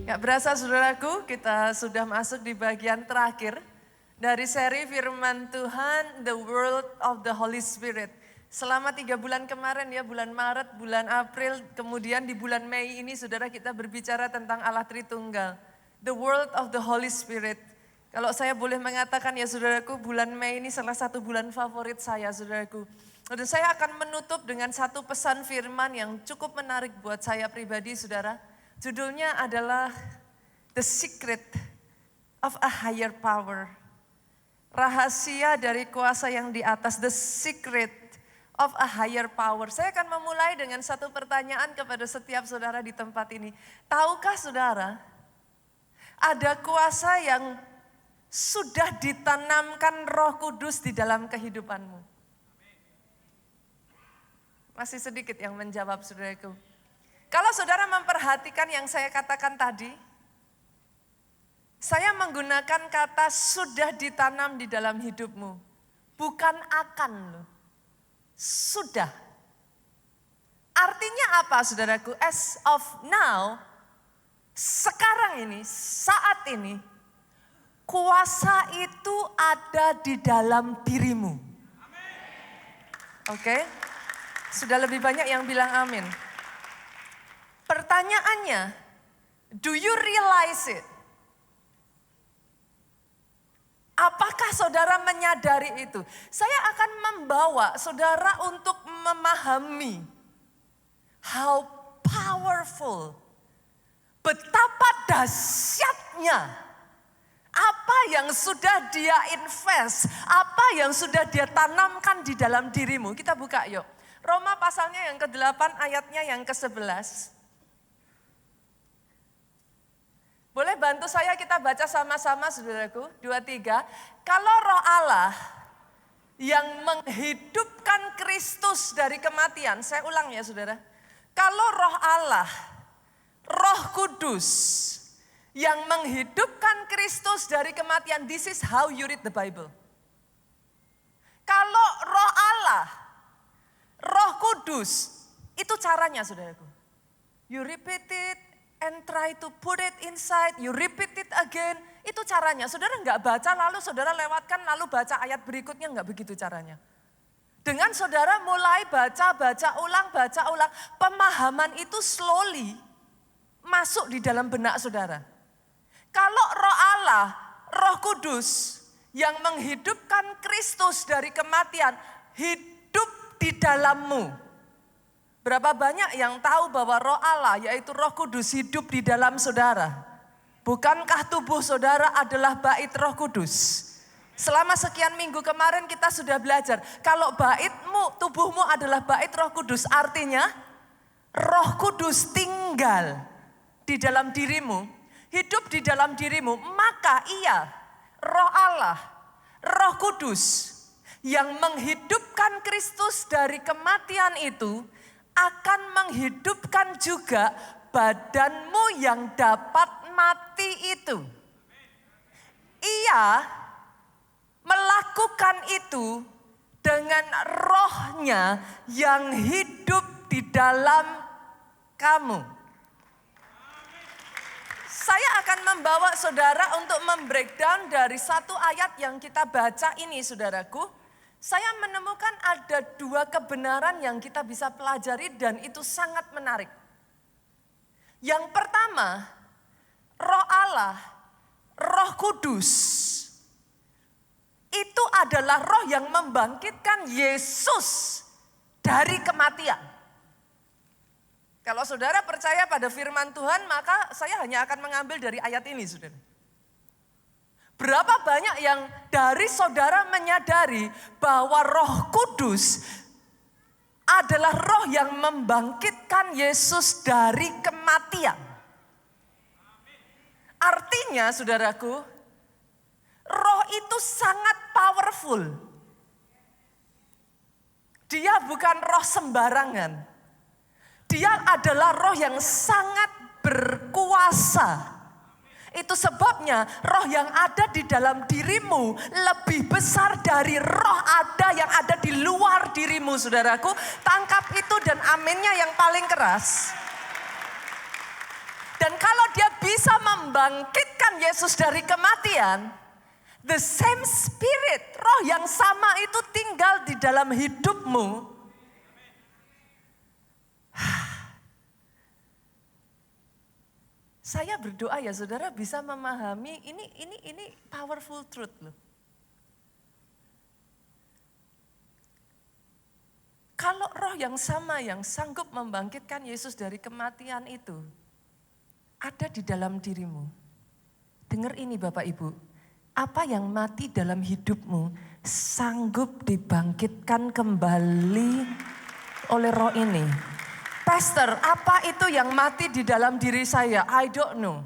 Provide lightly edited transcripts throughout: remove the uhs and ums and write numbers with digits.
Gak berasa saudaraku, kita sudah masuk di bagian terakhir dari seri firman Tuhan, The World of the Holy Spirit. Selama 3 bulan kemarin ya, bulan Maret, bulan April, kemudian di bulan Mei ini saudara kita berbicara tentang Allah Tritunggal. The World of the Holy Spirit. Kalau saya boleh mengatakan ya saudaraku, bulan Mei ini salah satu bulan favorit saya saudaraku. Dan saya akan menutup dengan satu pesan firman yang cukup menarik buat saya pribadi saudara. Judulnya adalah The Secret of a Higher Power. Rahasia dari kuasa yang di atas, the secret of a higher power. Saya akan memulai dengan satu pertanyaan kepada setiap saudara di tempat ini. Tahukah saudara, ada kuasa yang sudah ditanamkan Roh Kudus di dalam kehidupanmu? Masih sedikit yang menjawab saudaraku. Kalau saudara memperhatikan yang saya katakan tadi, saya menggunakan kata sudah ditanam di dalam hidupmu. Bukan akan loh. Sudah. Artinya apa saudaraku? As of now, sekarang ini, saat ini, kuasa itu ada di dalam dirimu. Oke? Sudah lebih banyak yang bilang amin. Pertanyaannya, do you realize it? Apakah saudara menyadari itu? Saya akan membawa saudara untuk memahami how powerful, betapa dahsyatnya apa yang sudah dia invest, apa yang sudah dia tanamkan di dalam dirimu. Kita buka yuk. Roma pasalnya yang ke-8 ayatnya yang ke-11. Boleh bantu saya kita baca sama-sama saudaraku, 2, 3. Kalau Roh Allah yang menghidupkan Kristus dari kematian, saya ulang ya saudara. Kalau Roh Allah, Roh Kudus yang menghidupkan Kristus dari kematian, this is how you read the Bible. Kalau Roh Allah, Roh Kudus, itu caranya saudaraku. You repeat it. And try to put it inside, you repeat it again. Itu caranya. Saudara enggak baca lalu saudara lewatkan lalu baca ayat berikutnya, enggak begitu caranya. Dengan saudara mulai baca ulang. Pemahaman itu slowly masuk di dalam benak saudara. Kalau Roh Allah, Roh Kudus yang menghidupkan Kristus dari kematian hidup di dalammu. Berapa banyak yang tahu bahwa Roh Allah yaitu Roh Kudus hidup di dalam saudara? Bukankah tubuh saudara adalah bait Roh Kudus? Selama sekian minggu kemarin kita sudah belajar. Kalau baitmu, tubuhmu adalah bait Roh Kudus, artinya Roh Kudus tinggal di dalam dirimu, hidup di dalam dirimu. Maka ia, Roh Allah, Roh Kudus yang menghidupkan Kristus dari kematian itu akan menghidupkan juga badanmu yang dapat mati itu. Ia melakukan itu dengan rohnya yang hidup di dalam kamu. Saya akan membawa saudara untuk membreakdown dari satu ayat yang kita baca ini saudaraku. Saya menemukan ada 2 kebenaran yang kita bisa pelajari dan itu sangat menarik. Yang pertama, Roh Allah, Roh Kudus, itu adalah roh yang membangkitkan Yesus dari kematian. Kalau saudara percaya pada firman Tuhan, maka saya hanya akan mengambil dari ayat ini, saudara. Berapa banyak yang dari saudara menyadari bahwa Roh Kudus adalah roh yang membangkitkan Yesus dari kematian. Artinya saudaraku, roh itu sangat powerful. Dia bukan roh sembarangan. Dia adalah roh yang sangat berkuasa. Itu sebabnya roh yang ada di dalam dirimu lebih besar dari roh yang ada di luar dirimu saudaraku. Tangkap itu dan aminnya yang paling keras. Dan kalau dia bisa membangkitkan Yesus dari kematian, the same spirit, roh yang sama itu tinggal di dalam hidupmu. Saya berdoa ya saudara bisa memahami ini powerful truth loh. Kalau roh yang sama yang sanggup membangkitkan Yesus dari kematian itu ada di dalam dirimu. Dengar ini Bapak Ibu, apa yang mati dalam hidupmu sanggup dibangkitkan kembali oleh roh ini. Pastor, apa itu yang mati di dalam diri saya? I don't know.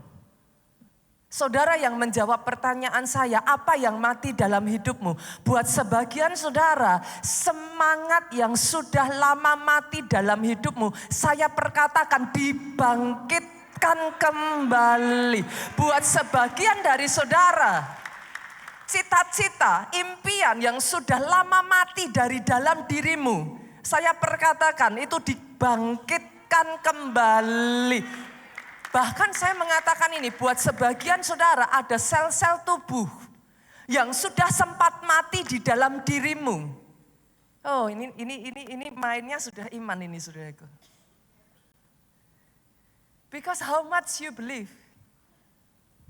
Saudara yang menjawab pertanyaan saya, apa yang mati dalam hidupmu? Buat sebagian saudara, semangat yang sudah lama mati dalam hidupmu, saya perkatakan dibangkitkan kembali. Buat sebagian dari saudara, cita-cita, impian yang sudah lama mati dari dalam dirimu, saya perkatakan itu dibangkitkan kembali. Bahkan saya mengatakan ini, buat sebagian saudara ada sel-sel tubuh yang sudah sempat mati di dalam dirimu. Oh, ini mainnya sudah iman ini saudaraku. Because how much you believe.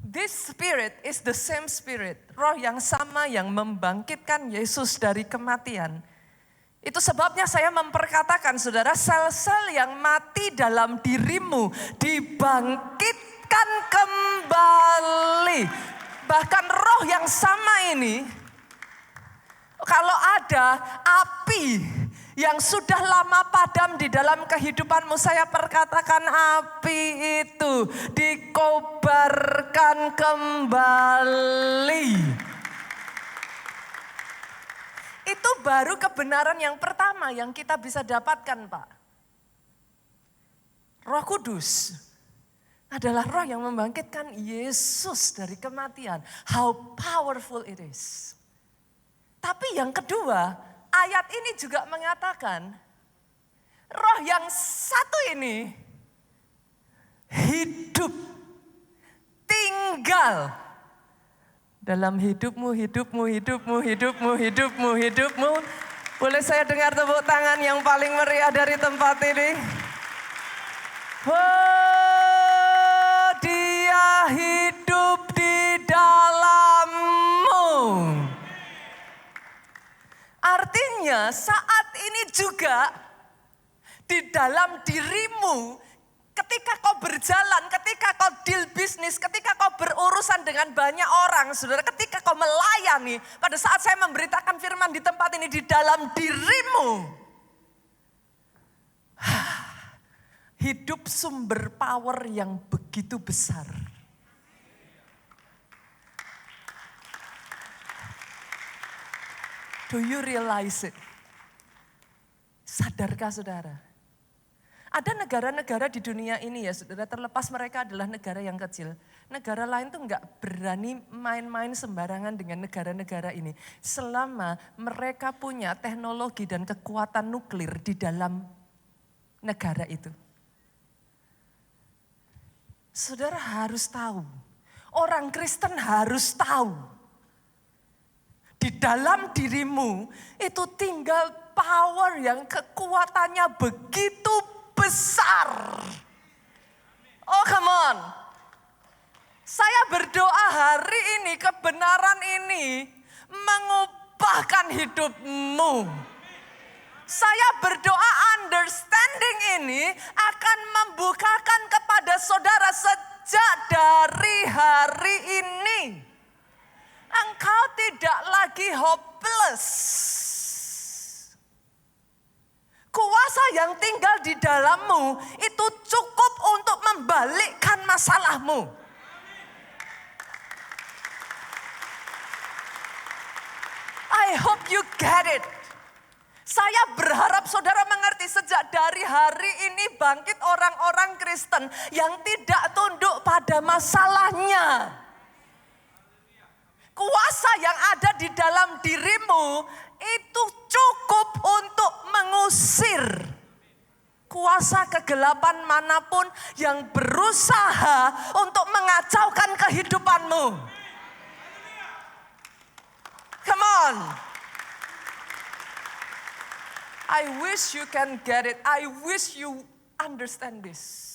This spirit is the same spirit. Roh yang sama yang membangkitkan Yesus dari kematian. Itu sebabnya saya memperkatakan saudara, sel-sel yang mati dalam dirimu dibangkitkan kembali. Bahkan roh yang sama ini, kalau ada api yang sudah lama padam di dalam kehidupanmu, saya perkatakan api itu dikobarkan kembali. Itu baru kebenaran yang pertama yang kita bisa dapatkan, Pak. Roh Kudus adalah roh yang membangkitkan Yesus dari kematian. How powerful it is. Tapi yang kedua, ayat ini juga mengatakan, roh yang satu ini hidup, tinggal dalam hidupmu. Boleh saya dengar tepuk tangan yang paling meriah dari tempat ini? Oh, dia hidup di dalammu. Artinya saat ini juga di dalam dirimu, ketika kau berjalan, ketika kau deal bisnis, ketika kau berurusan dengan banyak orang, saudara, ketika kau melayani, pada saat saya memberitakan firman di tempat ini, di dalam dirimu, hidup sumber power yang begitu besar. Do you realize it? Sadarkah saudara? Ada negara-negara di dunia ini ya saudara, terlepas mereka adalah negara yang kecil. Negara lain tuh enggak berani main-main sembarangan dengan negara-negara ini. Selama mereka punya teknologi dan kekuatan nuklir di dalam negara itu. Saudara harus tahu, orang Kristen harus tahu. Di dalam dirimu itu tinggal power yang kekuatannya begitu besar. Oh come on. Saya berdoa hari ini kebenaran ini mengubahkan hidupmu. Saya berdoa understanding ini akan membukakan kepada saudara sejak dari hari ini. Engkau tidak lagi hopeless. Kuasa yang tinggal di dalammu itu cukup untuk membalikkan masalahmu. I hope you get it. Saya berharap saudara mengerti sejak dari hari ini bangkit orang-orang Kristen yang tidak tunduk pada masalahnya. Kuasa yang ada di dalam dirimu itu cukup untuk mengusir kuasa kegelapan manapun yang berusaha untuk mengacaukan kehidupanmu. Come on. I wish you can get it. I wish you understand this.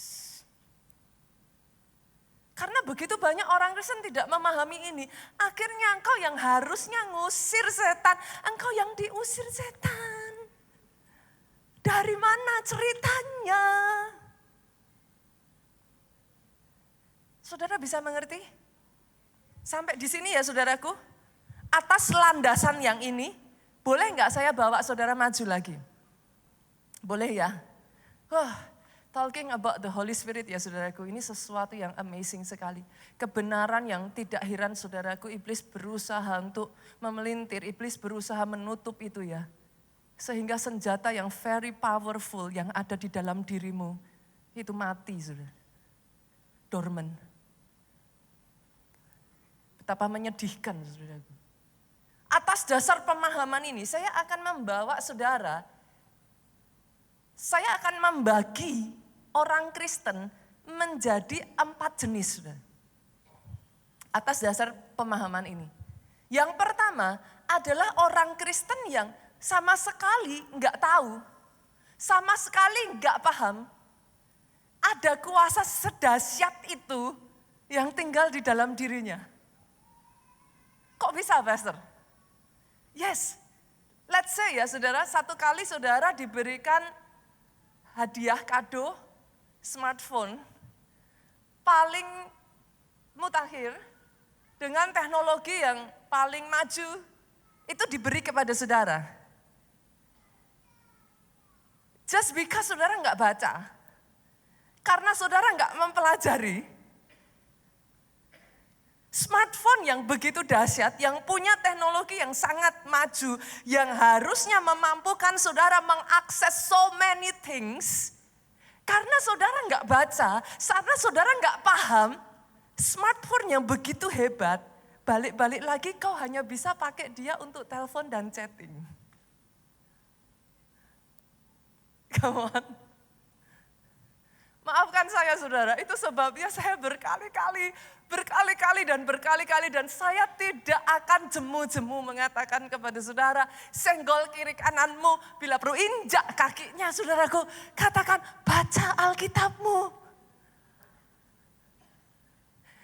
Karena begitu banyak orang Kristen tidak memahami ini. Akhirnya engkau yang harusnya ngusir setan, engkau yang diusir setan. Dari mana ceritanya? Saudara bisa mengerti? Sampai di sini ya saudaraku. Atas landasan yang ini, boleh nggak saya bawa saudara maju lagi? Boleh ya? Talking about the Holy Spirit ya saudaraku, ini sesuatu yang amazing sekali. Kebenaran yang tidak heran saudaraku, iblis berusaha untuk memelintir, iblis berusaha menutup itu ya. Sehingga senjata yang very powerful yang ada di dalam dirimu, itu mati saudara. Dormant. Betapa menyedihkan saudaraku. Atas dasar pemahaman ini, saya akan membawa saudara, saya akan membagi orang Kristen menjadi 4 jenis. Atas dasar pemahaman ini. Yang pertama adalah orang Kristen yang sama sekali nggak tahu, sama sekali nggak paham, ada kuasa sedahsyat itu yang tinggal di dalam dirinya. Kok bisa, Pastor? Yes, let's say ya saudara, satu kali saudara diberikan hadiah kado smartphone paling mutakhir dengan teknologi yang paling maju, itu diberi kepada saudara. Just because saudara nggak baca, karena saudara nggak mempelajari, smartphone yang begitu dahsyat, yang punya teknologi yang sangat maju, yang harusnya memampukan saudara mengakses so many things, karena saudara nggak baca, karena saudara nggak paham, smartphone yang begitu hebat, balik-balik lagi kau hanya bisa pakai dia untuk telepon dan chatting. Come on. Maafkan saya saudara, itu sebabnya saya berkali-kali dan saya tidak akan jemu-jemu mengatakan kepada saudara, senggol kiri kananmu, bila perlu injak kakinya saudaraku, katakan baca Alkitabmu.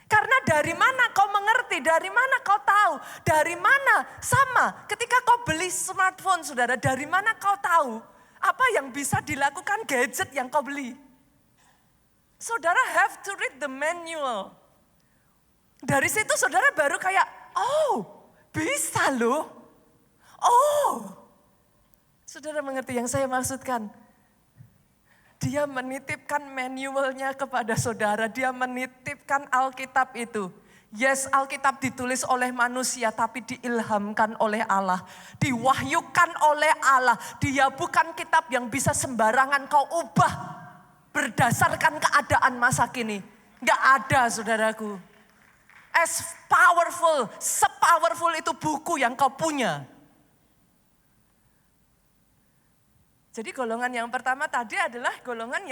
Karena dari mana kau mengerti, dari mana kau tahu, dari mana sama ketika kau beli smartphone saudara, dari mana kau tahu apa yang bisa dilakukan gadget yang kau beli. Saudara have to read the manual. Dari situ saudara baru kayak, oh bisa loh. Oh, saudara mengerti yang saya maksudkan. Dia menitipkan manualnya kepada saudara, dia menitipkan Alkitab itu. Yes, Alkitab ditulis oleh manusia tapi diilhamkan oleh Allah. Diwahyukan oleh Allah. Dia bukan kitab yang bisa sembarangan kau ubah berdasarkan keadaan masa kini. Gak ada saudaraku. As powerful, sepowerful itu buku yang kau punya. Jadi golongan yang pertama tadi adalah golongan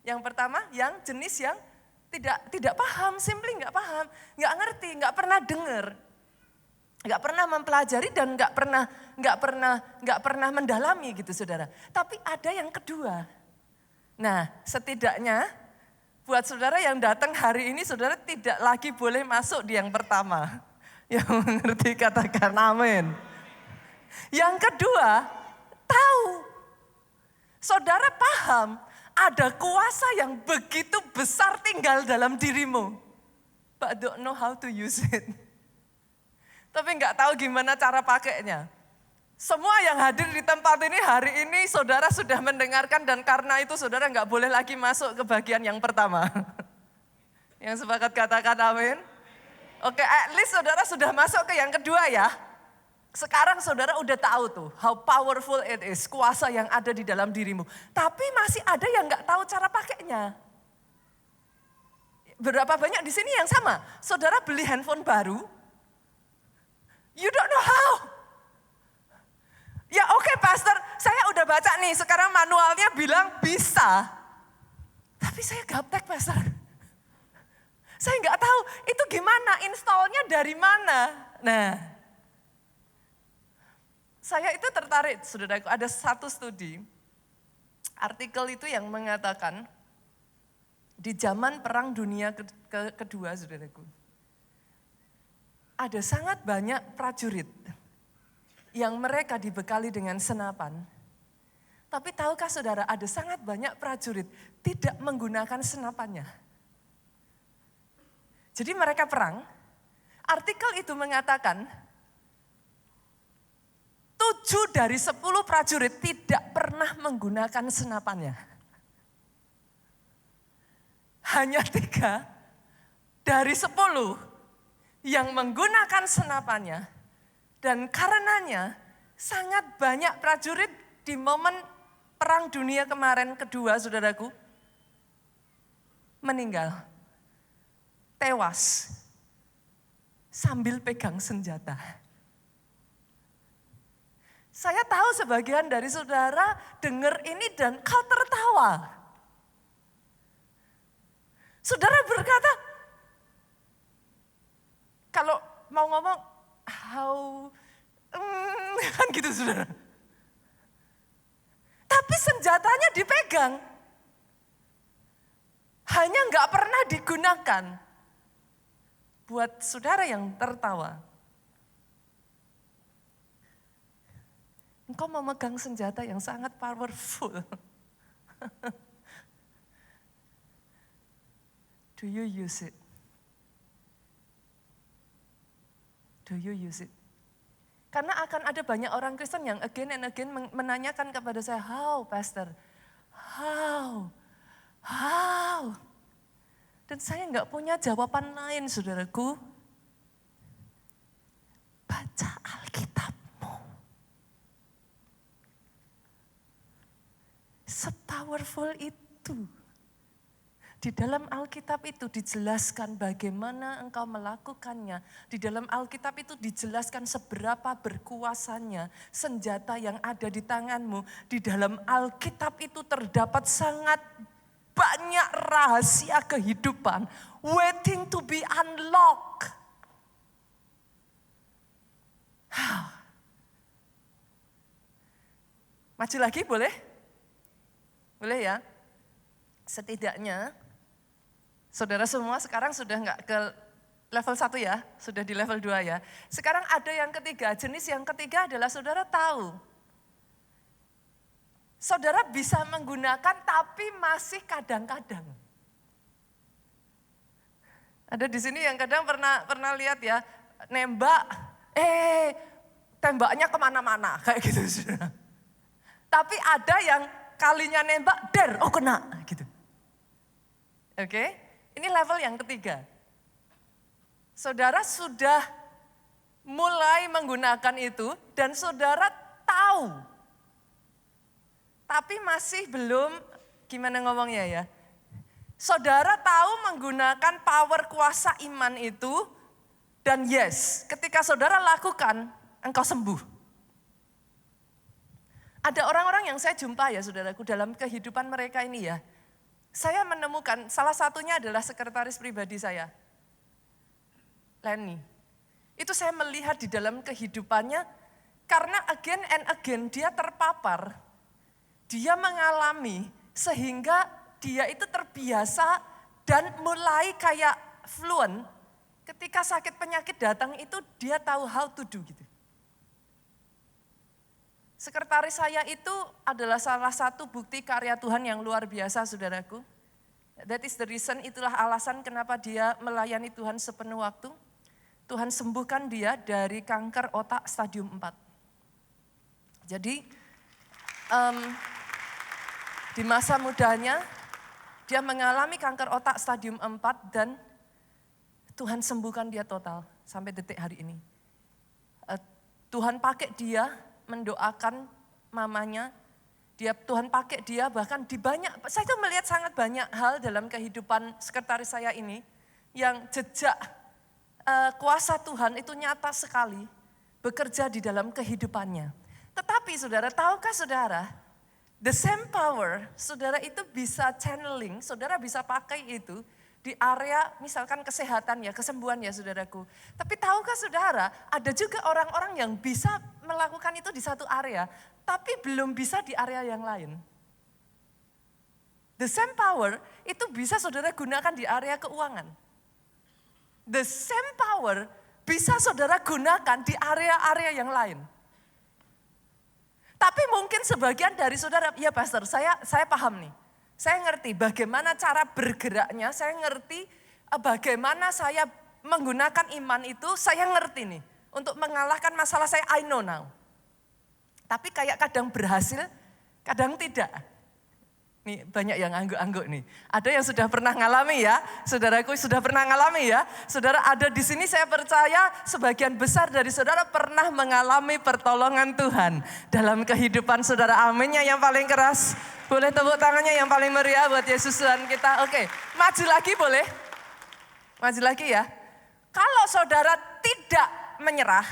yang pertama yang jenis yang tidak paham, simply nggak paham, nggak ngerti, nggak pernah dengar, nggak pernah mempelajari dan nggak pernah mendalami gitu saudara. Tapi ada yang kedua. Nah, setidaknya buat saudara yang datang hari ini, saudara tidak lagi boleh masuk di yang pertama. Yang mengerti katakan amin. Yang kedua, tahu. Saudara paham ada kuasa yang begitu besar tinggal dalam dirimu. But don't know how to use it. Tapi nggak tahu gimana cara pakainya. Semua yang hadir di tempat ini hari ini saudara sudah mendengarkan dan karena itu saudara nggak boleh lagi masuk ke bagian yang pertama. Yang sepakat katakan amin. Oke, at least saudara sudah masuk ke yang kedua ya. Sekarang saudara udah tahu tuh how powerful it is, kuasa yang ada di dalam dirimu. Tapi masih ada yang nggak tahu cara pakainya. Berapa banyak di sini yang sama? Saudara beli handphone baru, you don't know how. Ya oke pastor, saya udah baca nih, sekarang manualnya bilang bisa. Tapi saya gaptek pastor. Saya nggak tahu itu gimana, installnya dari mana. Nah, saya itu tertarik, saudaraku, ada satu studi, artikel itu yang mengatakan, di zaman Perang Dunia Kedua, saudaraku, ada sangat banyak prajurit yang mereka dibekali dengan senapan. Tapi tahukah saudara, ada sangat banyak prajurit tidak menggunakan senapannya. Jadi mereka perang, artikel itu mengatakan 7 dari 10 prajurit tidak pernah menggunakan senapannya. Hanya 3 dari 10 yang menggunakan senapannya. Dan karenanya sangat banyak prajurit di momen Perang Dunia kemarin kedua, saudaraku, meninggal. Tewas sambil pegang senjata. Saya tahu sebagian dari saudara dengar ini dan kau tertawa. Saudara berkata, kalau mau ngomong, kan gitu saudara. Tapi senjatanya dipegang. Hanya nggak pernah digunakan. Buat saudara yang tertawa, engkau memegang senjata yang sangat powerful. Do you use it? Do you use it? Karena akan ada banyak orang Kristen yang again and again menanyakan kepada saya, how pastor? How? Dan saya nggak punya jawaban lain, saudaraku. Baca Alkitabmu. Se-powerful itu. Di dalam Alkitab itu dijelaskan bagaimana engkau melakukannya. Di dalam Alkitab itu dijelaskan seberapa berkuasanya senjata yang ada di tanganmu. Di dalam Alkitab itu terdapat sangat banyak rahasia kehidupan waiting to be unlocked. Maju lagi boleh? Boleh ya? Setidaknya saudara semua sekarang sudah enggak ke level 1 ya, sudah di level 2 ya. Sekarang ada yang ketiga, jenis yang ketiga adalah saudara tahu. Saudara bisa menggunakan tapi masih kadang-kadang. Ada di sini yang kadang pernah lihat ya, nembak, tembaknya kemana-mana, kayak gitu. Tapi ada yang kalinya nembak, kena, gitu. Oke, ini level yang ketiga. Saudara sudah mulai menggunakan itu dan saudara tahu. Tapi masih belum, gimana ngomongnya ya. Saudara tahu menggunakan power kuasa iman itu. Dan yes, ketika saudara lakukan, engkau sembuh. Ada orang-orang yang saya jumpa ya saudaraku dalam kehidupan mereka ini ya. Saya menemukan salah satunya adalah sekretaris pribadi saya. Lenny. Itu saya melihat di dalam kehidupannya. Karena again and again dia terpapar. Dia mengalami sehingga dia itu terbiasa dan mulai kayak fluent. Ketika sakit penyakit datang itu dia tahu how to do gitu. Sekretaris saya itu adalah salah satu bukti karya Tuhan yang luar biasa saudaraku. That is the reason, itulah alasan kenapa dia melayani Tuhan sepenuh waktu. Tuhan sembuhkan dia dari kanker otak stadium 4. Jadi di masa mudanya, dia mengalami kanker otak stadium 4 dan Tuhan sembuhkan dia total sampai detik hari ini. Tuhan pakai dia mendoakan mamanya, Tuhan pakai dia bahkan di banyak, saya tuh melihat sangat banyak hal dalam kehidupan sekretaris saya ini, yang jejak kuasa Tuhan itu nyata sekali bekerja di dalam kehidupannya. Tetapi saudara, tahukah saudara, the same power, saudara itu bisa channeling, saudara bisa pakai itu di area misalkan kesehatan ya, kesembuhan ya saudaraku. Tapi tahukah saudara, ada juga orang-orang yang bisa melakukan itu di satu area, tapi belum bisa di area yang lain. The same power itu bisa saudara gunakan di area keuangan. The same power bisa saudara gunakan di area-area yang lain. Tapi mungkin sebagian dari saudara, ya pastor, saya paham nih. Saya ngerti bagaimana cara bergeraknya, saya ngerti bagaimana saya menggunakan iman itu, saya ngerti nih. Untuk mengalahkan masalah saya, I know now. Tapi kayak kadang berhasil, kadang tidak. Nih banyak yang angguk-angguk nih. Ada yang sudah pernah ngalami ya, saudaraku sudah pernah ngalami ya. Saudara ada di sini, saya percaya sebagian besar dari saudara pernah mengalami pertolongan Tuhan dalam kehidupan saudara. Aminnya yang paling keras. Boleh tepuk tangannya yang paling meriah buat Yesus Tuhan kita. Oke, maju lagi boleh? Maju lagi ya. Kalau saudara tidak menyerah,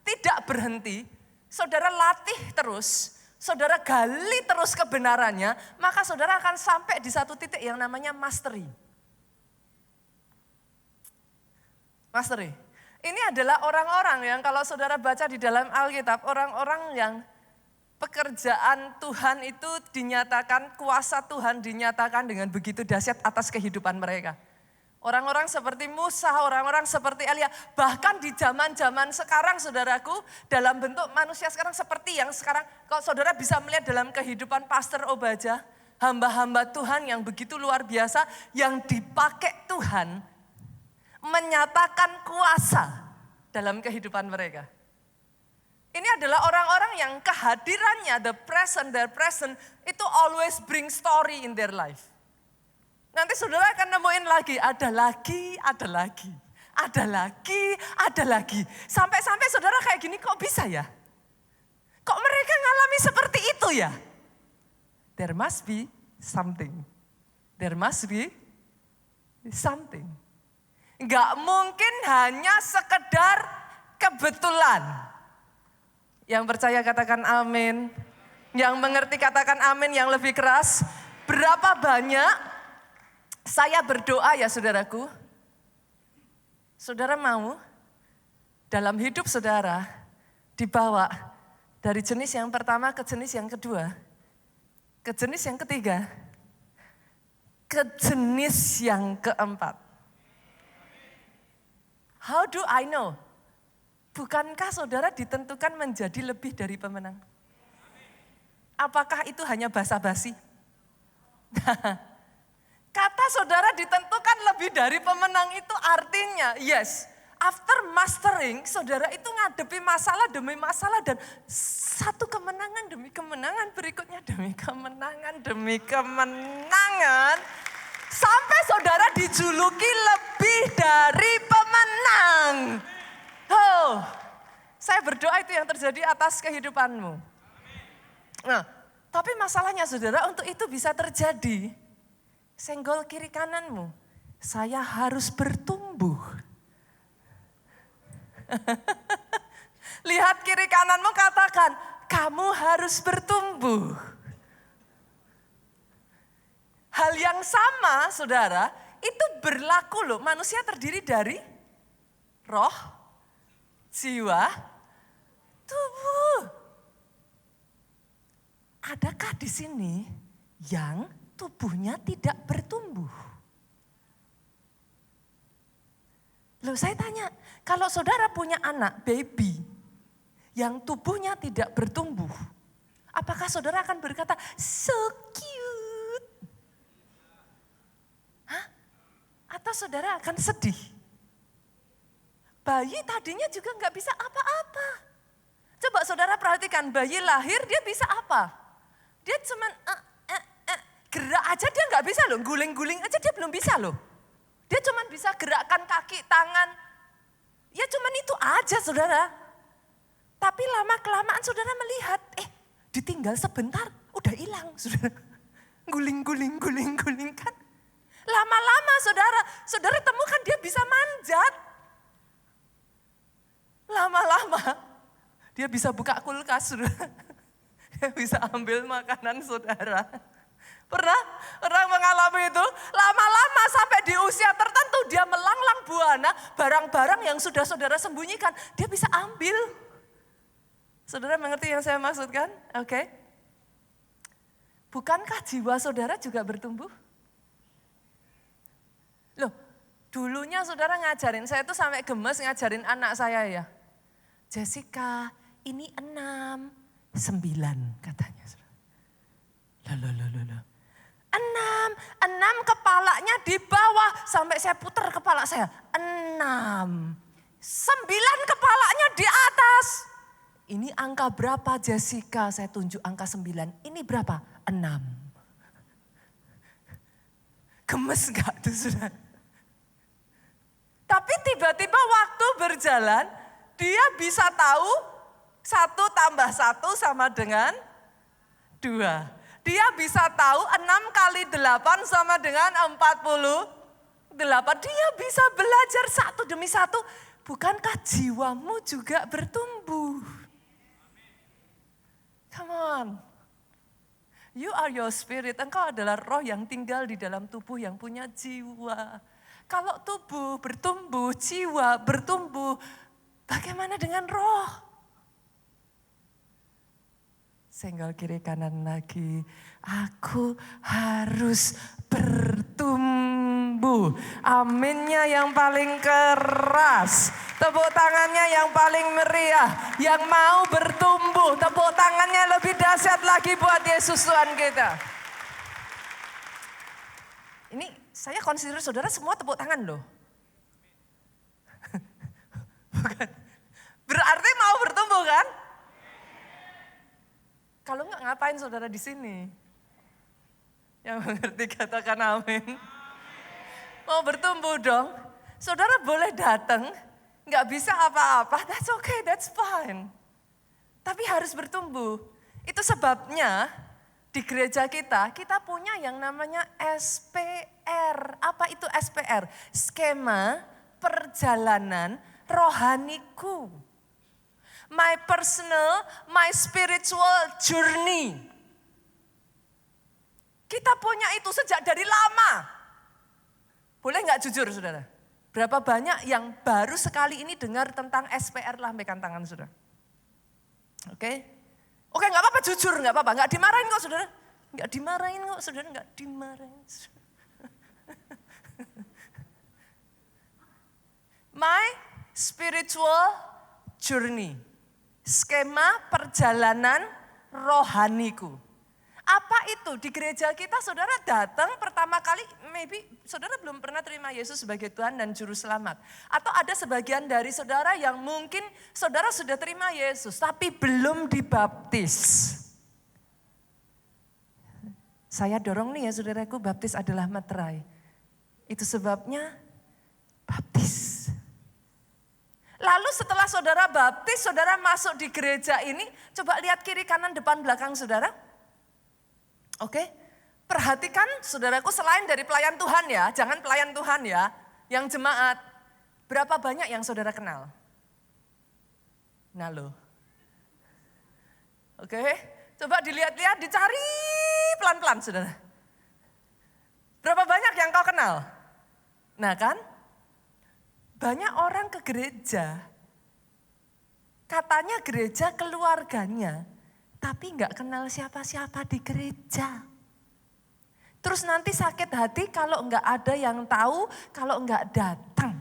tidak berhenti, saudara latih terus, saudara gali terus kebenarannya, maka saudara akan sampai di satu titik yang namanya mastery. Mastery. Ini adalah orang-orang yang kalau saudara baca di dalam Alkitab, orang-orang yang pekerjaan Tuhan itu dinyatakan, kuasa Tuhan dinyatakan dengan begitu dahsyat atas kehidupan mereka. Orang-orang seperti Musa, orang-orang seperti Elia, bahkan di zaman-zaman sekarang saudaraku, dalam bentuk manusia sekarang seperti yang sekarang, kalau saudara bisa melihat dalam kehidupan Pastor Obadja, hamba-hamba Tuhan yang begitu luar biasa, yang dipakai Tuhan, menyatakan kuasa dalam kehidupan mereka. Ini adalah orang-orang yang kehadirannya, their present, itu always bring story in their life. Nanti saudara akan nemuin lagi, ada lagi. Sampai-sampai saudara kayak gini, kok bisa ya? Kok mereka ngalami seperti itu ya? There must be something. Enggak mungkin hanya sekedar kebetulan. Yang percaya katakan amin. Yang mengerti katakan amin yang lebih keras. Berapa banyak saya berdoa ya saudaraku, saudara mau dalam hidup saudara dibawa dari jenis yang pertama ke jenis yang kedua, ke jenis yang ketiga, ke jenis yang keempat. How do I know? Bukankah saudara ditentukan menjadi lebih dari pemenang? Apakah itu hanya basa-basi? Kata saudara ditentukan lebih dari pemenang itu artinya, yes, after mastering, saudara itu ngadepi masalah demi masalah dan satu kemenangan demi kemenangan berikutnya demi kemenangan, sampai saudara dijuluki lebih dari pemenang. Oh, saya berdoa itu yang terjadi atas kehidupanmu. Nah, tapi masalahnya saudara, untuk itu bisa terjadi, senggol kiri kananmu, saya harus bertumbuh. Lihat kiri kananmu, katakan, kamu harus bertumbuh. Hal yang sama saudara, itu berlaku loh, manusia terdiri dari roh, jiwa, tubuh. Adakah di sini yang tubuhnya tidak bertumbuh? Loh saya tanya, kalau saudara punya anak, baby, yang tubuhnya tidak bertumbuh, apakah saudara akan berkata, so cute? Hah? Atau saudara akan sedih? Bayi tadinya juga nggak bisa apa-apa. Coba saudara perhatikan, bayi lahir dia bisa apa? Dia cuman gerak aja dia nggak bisa loh, guling-guling aja dia belum bisa loh. Dia cuman bisa gerakkan kaki, tangan. Ya cuman itu aja saudara. Tapi lama-kelamaan saudara melihat, ditinggal sebentar udah hilang saudara. Guling-guling kan. Lama-lama saudara temukan dia bisa manjat. Lama-lama Dia bisa buka kulkas, saudara. Dia bisa ambil makanan saudara. Pernah orang mengalami itu? Lama-lama sampai di usia tertentu dia melanglang buana, barang-barang yang sudah saudara sembunyikan, dia bisa ambil. Saudara mengerti yang saya maksudkan? Oke. Bukankah jiwa saudara juga bertumbuh? Loh, dulunya saudara ngajarin, saya tuh sampai gemes ngajarin anak saya ya. Jessica, ini 6, 9 katanya. Loh. 6 kepalanya di bawah, sampai saya putar kepala saya. 6, 9 kepalanya di atas. Ini angka berapa Jessica? Saya tunjuk angka 9. Ini berapa? 6. Gemes gak tuh saudara? Tapi tiba-tiba waktu berjalan, dia bisa tahu 1 tambah 1 sama dengan 2. Dia bisa tahu 6 kali 8 sama dengan 48. Dia bisa belajar satu demi satu. Bukankah jiwamu juga bertumbuh? Come on. You are your spirit. Engkau adalah roh yang tinggal di dalam tubuh yang punya jiwa. Kalau tubuh bertumbuh, jiwa bertumbuh, bagaimana dengan roh? Senggol kiri kanan lagi. Aku harus bertumbuh. Aminnya yang paling keras. Tepuk tangannya yang paling meriah. Yang mau bertumbuh. Tepuk tangannya lebih dahsyat lagi buat Yesus Tuhan kita. Ini saya consider saudara semua tepuk tangan loh. Bukan. Berarti mau bertumbuh kan? Kalau enggak ngapain saudara di sini? Yang mengerti katakan amin. Mau bertumbuh dong. Saudara boleh datang, enggak bisa apa-apa, that's okay, that's fine. Tapi harus bertumbuh. Itu sebabnya di gereja kita punya yang namanya SPR. Apa itu SPR? Skema perjalanan rohaniku. My personal, my spiritual journey. Kita punya itu sejak dari lama. Boleh nggak jujur saudara? Berapa banyak yang baru sekali ini dengar tentang SPR, lambaikan tangan saudara. Oke? Oke, nggak apa-apa, jujur nggak apa-apa. Nggak dimarahin kok saudara. Nggak dimarahin kok saudara, nggak dimarahin. My spiritual journey. Skema perjalanan rohaniku. Apa itu? Di gereja kita saudara datang pertama kali, maybe saudara belum pernah terima Yesus sebagai Tuhan dan Juru Selamat. Atau ada sebagian dari saudara yang mungkin saudara sudah terima Yesus tapi belum dibaptis. Saya dorong nih ya saudaraku, baptis adalah materai. Itu sebabnya baptis. Lalu setelah saudara baptis, saudara masuk di gereja ini, coba lihat kiri kanan depan belakang saudara. Oke, perhatikan saudaraku selain dari pelayan Tuhan ya, jangan pelayan Tuhan ya, yang jemaat. Berapa banyak yang saudara kenal? Nah loh. Oke, coba dilihat-lihat, dicari pelan-pelan saudara. Berapa banyak yang kau kenal? Nah kan? Banyak orang ke gereja, katanya gereja keluarganya, tapi nggak kenal siapa-siapa di gereja. Terus nanti sakit hati kalau nggak ada yang tahu, kalau nggak datang.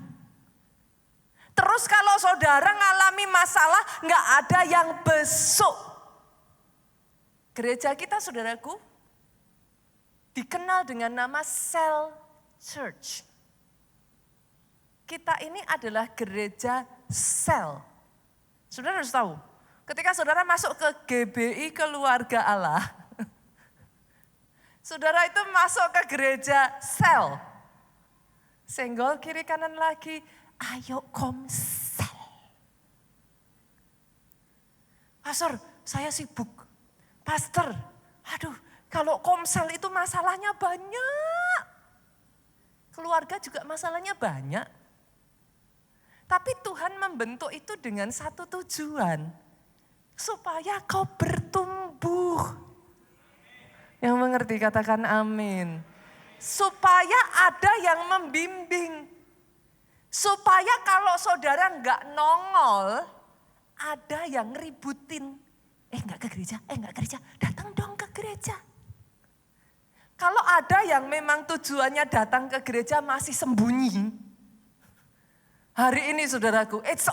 Terus kalau saudara ngalami masalah, nggak ada yang besuk. Gereja kita saudaraku, dikenal dengan nama Cell Church. Kita ini adalah gereja sel. Saudara harus tahu, ketika saudara masuk ke GBI Keluarga Allah, saudara itu masuk ke gereja sel. Senggol kiri kanan lagi, ayo komsel. Pastor, saya sibuk. Pastor, aduh kalau komsel itu masalahnya banyak. Keluarga juga masalahnya banyak. Tapi Tuhan membentuk itu dengan satu tujuan. supaya kau bertumbuh. Yang mengerti katakan amin. Supaya ada yang membimbing. Supaya kalau saudara enggak nongol, ada yang ributin. Enggak ke gereja, datang dong ke gereja. Kalau ada yang memang tujuannya datang ke gereja masih sembunyi. Hari ini saudaraku, it's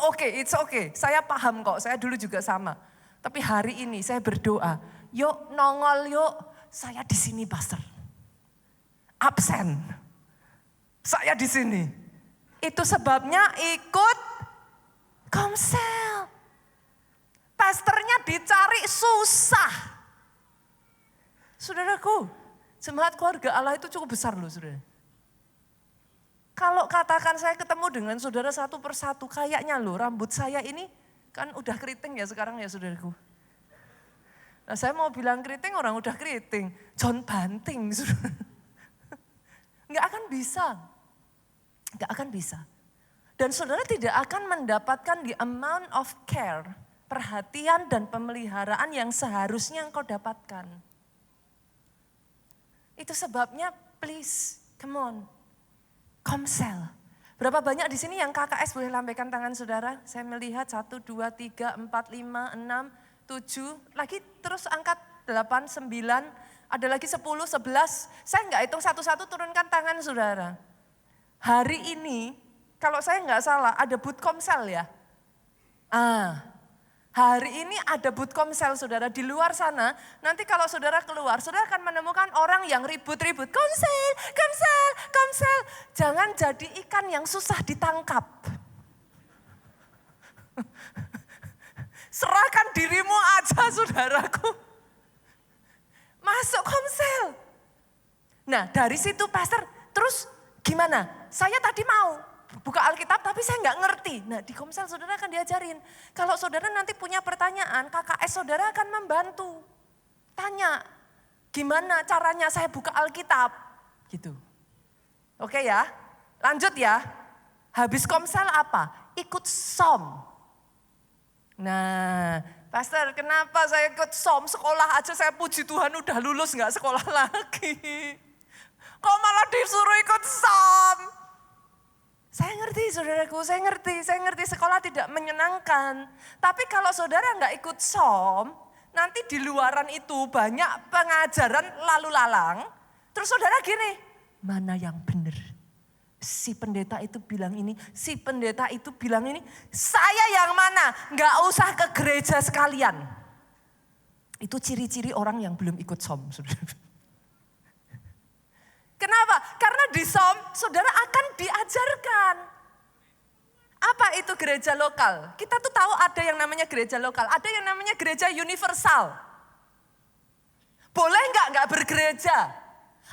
okay. Saya paham kok, saya dulu juga sama. Tapi hari ini saya berdoa, yuk nongol yuk, saya di sini pastor. Absen. Saya di sini. Itu sebabnya ikut komsel. Pastornya dicari susah. Saudaraku, jemaat keluarga Allah itu cukup besar loh saudara. Kalau katakan saya ketemu dengan saudara satu persatu, kayaknya loh rambut saya ini kan udah keriting ya sekarang ya saudaraku. Nah saya mau bilang keriting, orang udah keriting. John Banting saudara. Nggak akan bisa. Dan saudara tidak akan mendapatkan the amount of care, perhatian dan pemeliharaan yang seharusnya engkau dapatkan. Itu sebabnya please, come on, komsel. Berapa banyak di sini yang KKS boleh lambaikan tangan saudara? Saya melihat 1, 2, 3, 4, 5, 6, 7, lagi terus angkat 8, 9, ada lagi 10, 11. Saya enggak hitung satu-satu, turunkan tangan saudara. Hari ini, kalau saya enggak salah, ada boot komsel ya. Hari ini ada boot komsel saudara di luar sana. Nanti kalau saudara keluar, saudara akan menemukan orang yang ribut-ribut. Komsel. Jangan jadi ikan yang susah ditangkap. Serahkan dirimu aja saudaraku. Masuk komsel. Nah dari situ pastor, terus gimana? Saya tadi mau buka Alkitab tapi saya nggak ngerti. Nah di komsel saudara akan diajarin. Kalau saudara nanti punya pertanyaan, KKS saudara akan membantu. Tanya, gimana caranya saya buka Alkitab? Gitu. Oke ya, lanjut ya. Habis komsel apa? Ikut SOM. Nah, pastor kenapa saya ikut SOM? Sekolah aja saya puji Tuhan udah lulus nggak sekolah lagi. Kok malah disuruh ikut SOM? Saya ngerti saudaraku, saya ngerti sekolah tidak menyenangkan. Tapi kalau saudara nggak ikut SOM, nanti di luaran itu banyak pengajaran lalu lalang. Terus saudara gini, mana yang benar? Si pendeta itu bilang ini, si pendeta itu bilang ini. Saya yang mana? Nggak usah ke gereja sekalian. Itu ciri-ciri orang yang belum ikut SOM, saudara. Kenapa? Karena di SOM saudara akan diajarkan. Apa itu gereja lokal? Kita tuh tahu ada yang namanya gereja lokal, ada yang namanya gereja universal. Boleh nggak bergereja?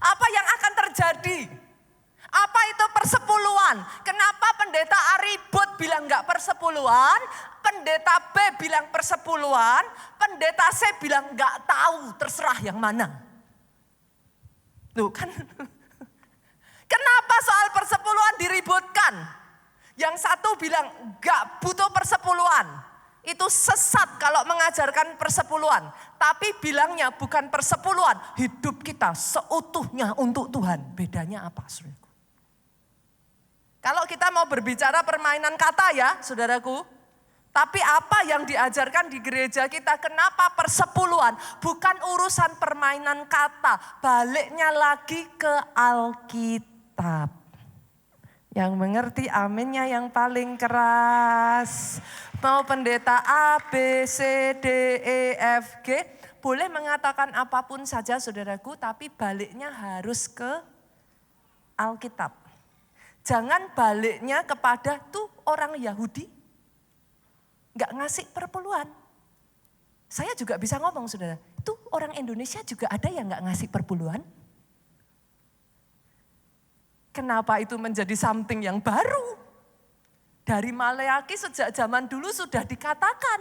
Apa yang akan terjadi? Apa itu persepuluhan? Kenapa pendeta A ribut bilang nggak persepuluhan? Pendeta B bilang persepuluhan, pendeta C bilang nggak tahu, terserah yang mana. Loh kan, kenapa soal persepuluhan diributkan? Yang satu bilang gak butuh persepuluhan. Itu sesat kalau mengajarkan persepuluhan. Tapi bilangnya bukan persepuluhan. Hidup kita seutuhnya untuk Tuhan. Bedanya apa saudaraku? Kalau kita mau berbicara permainan kata ya saudaraku. Tapi apa yang diajarkan di gereja kita, kenapa persepuluhan? Bukan urusan permainan kata, baliknya lagi ke Alkitab. Yang mengerti aminnya yang paling keras. Mau pendeta A, B, C, D, E, F, G, boleh mengatakan apapun saja saudaraku, tapi baliknya harus ke Alkitab. Jangan baliknya kepada tuh orang Yahudi, nggak ngasih perpuluhan. Saya juga bisa ngomong saudara, itu orang Indonesia juga ada yang nggak ngasih perpuluhan. Kenapa itu menjadi something yang baru? Dari Maleaki sejak zaman dulu sudah dikatakan,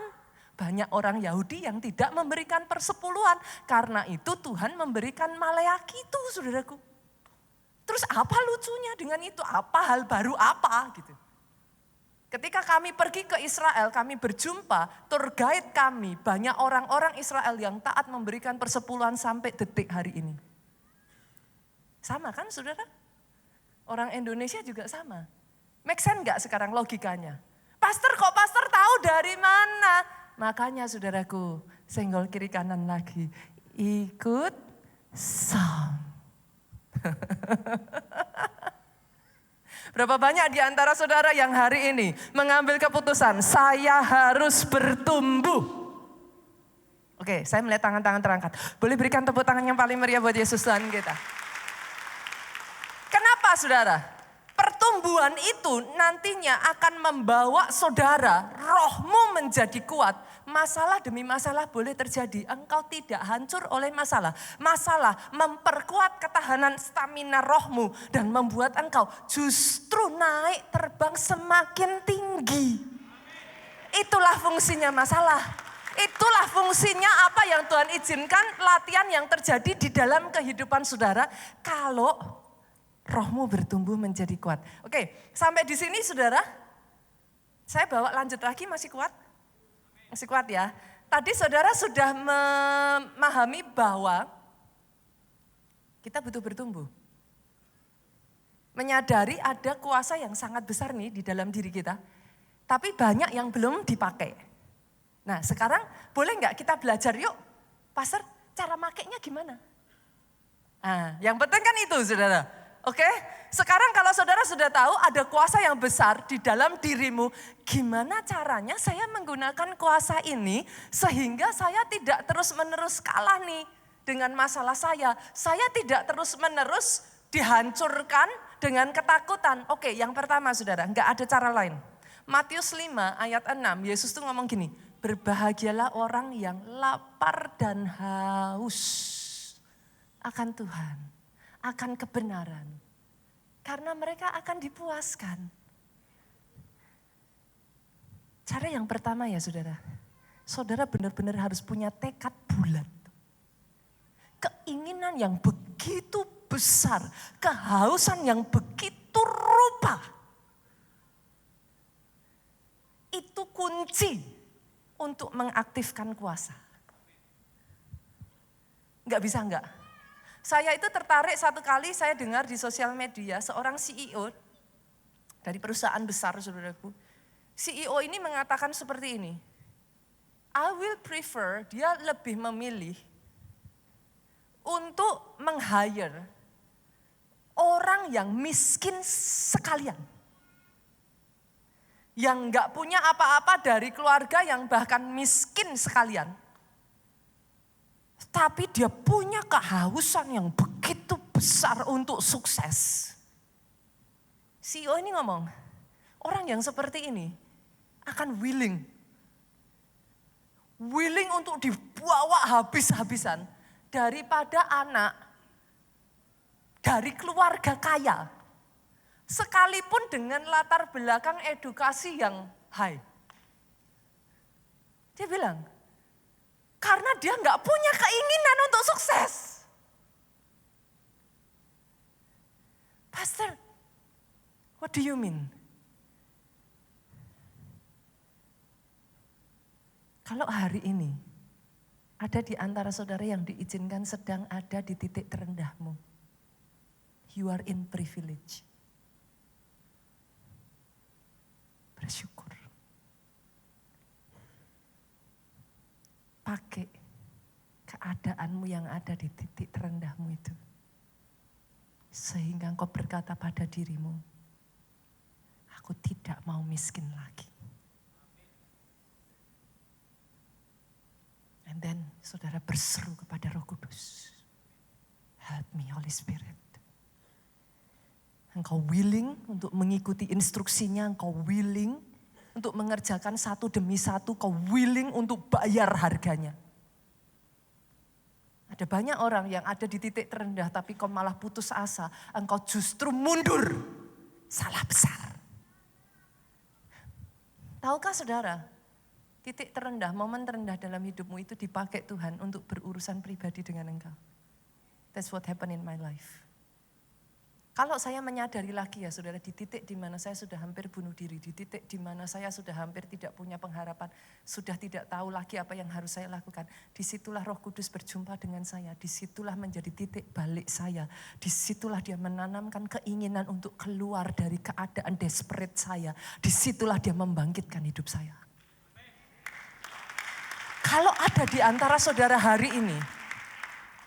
banyak orang Yahudi yang tidak memberikan persepuluhan. Karena itu Tuhan memberikan Maleaki itu saudaraku. Terus apa lucunya dengan itu? Apa hal baru apa gitu? Ketika kami pergi ke Israel, kami berjumpa, tour guide kami, banyak orang-orang Israel yang taat memberikan persepuluhan sampai detik hari ini. Sama kan saudara? Orang Indonesia juga sama. Make sense gak sekarang logikanya? Pastor kok pastor tahu dari mana? Makanya saudaraku, senggol kiri kanan lagi. Ikut Sam. Berapa banyak di antara saudara yang hari ini mengambil keputusan, saya harus bertumbuh. Oke, saya melihat tangan-tangan terangkat. Boleh berikan tepuk tangan yang paling meriah buat Yesus Tuhan kita. Kenapa saudara? Pertumbuhan itu nantinya akan membawa saudara, rohmu menjadi kuat. Masalah demi masalah boleh terjadi. Engkau tidak hancur oleh masalah. Masalah memperkuat ketahanan stamina rohmu. Dan membuat engkau justru naik terbang semakin tinggi. Itulah fungsinya masalah. Itulah fungsinya apa yang Tuhan izinkan, latihan yang terjadi di dalam kehidupan saudara. Kalau rohmu bertumbuh menjadi kuat. Oke, sampai di sini saudara. Saya bawa lanjut lagi, masih kuat? Masih kuat ya. Tadi saudara sudah memahami bahwa kita butuh bertumbuh. Menyadari ada kuasa yang sangat besar nih di dalam diri kita. Tapi banyak yang belum dipakai. Nah sekarang boleh nggak kita belajar yuk. Pastor, cara makainya gimana? Nah, yang penting kan itu saudara. Oke, sekarang kalau saudara sudah tahu ada kuasa yang besar di dalam dirimu, gimana caranya saya menggunakan kuasa ini sehingga saya tidak terus-menerus kalah nih dengan masalah saya. Saya tidak terus-menerus dihancurkan dengan ketakutan. Oke, yang pertama saudara, enggak ada cara lain. Matius 5 ayat 6, Yesus tuh ngomong gini, berbahagialah orang yang lapar dan haus akan Tuhan, akan kebenaran. Karena mereka akan dipuaskan. Cara yang pertama ya saudara. Saudara benar-benar harus punya tekad bulat. Keinginan yang begitu besar. Kehausan yang begitu rupa. Itu kunci untuk mengaktifkan kuasa. Enggak bisa enggak. Saya itu tertarik satu kali saya dengar di sosial media seorang CEO dari perusahaan besar saudaraku. CEO ini mengatakan seperti ini. I will prefer, dia lebih memilih untuk meng-hire orang yang miskin sekalian. Yang enggak punya apa-apa dari keluarga yang bahkan miskin sekalian. Tapi dia punya kehausan yang begitu besar untuk sukses. CEO ini ngomong, orang yang seperti ini akan willing untuk dibawa habis-habisan daripada anak dari keluarga kaya. Sekalipun dengan latar belakang edukasi yang high. Dia bilang, karena dia nggak punya keinginan untuk sukses. Pastor, what do you mean? Kalau hari ini ada di antara saudara yang diizinkan sedang ada di titik terendahmu. You are in privilege. Bersyukur. Pakai keadaanmu yang ada di titik terendahmu itu. Sehingga engkau berkata pada dirimu, aku tidak mau miskin lagi. And then saudara berseru kepada Roh Kudus. Help me Holy Spirit. Engkau willing untuk mengikuti instruksinya, engkau willing untuk mengerjakan satu demi satu, kau willing untuk bayar harganya. Ada banyak orang yang ada di titik terendah tapi kau malah putus asa. Engkau justru mundur. Salah besar. Tahukah saudara, titik terendah, momen terendah dalam hidupmu itu dipakai Tuhan untuk berurusan pribadi dengan engkau. That's what happened in my life. Kalau saya menyadari lagi ya saudara, di titik di mana saya sudah hampir bunuh diri, di titik di mana saya sudah hampir tidak punya pengharapan, sudah tidak tahu lagi apa yang harus saya lakukan. Disitulah Roh Kudus berjumpa dengan saya, disitulah menjadi titik balik saya. Disitulah dia menanamkan keinginan untuk keluar dari keadaan desperate saya. Disitulah dia membangkitkan hidup saya. Kalau ada di antara saudara hari ini,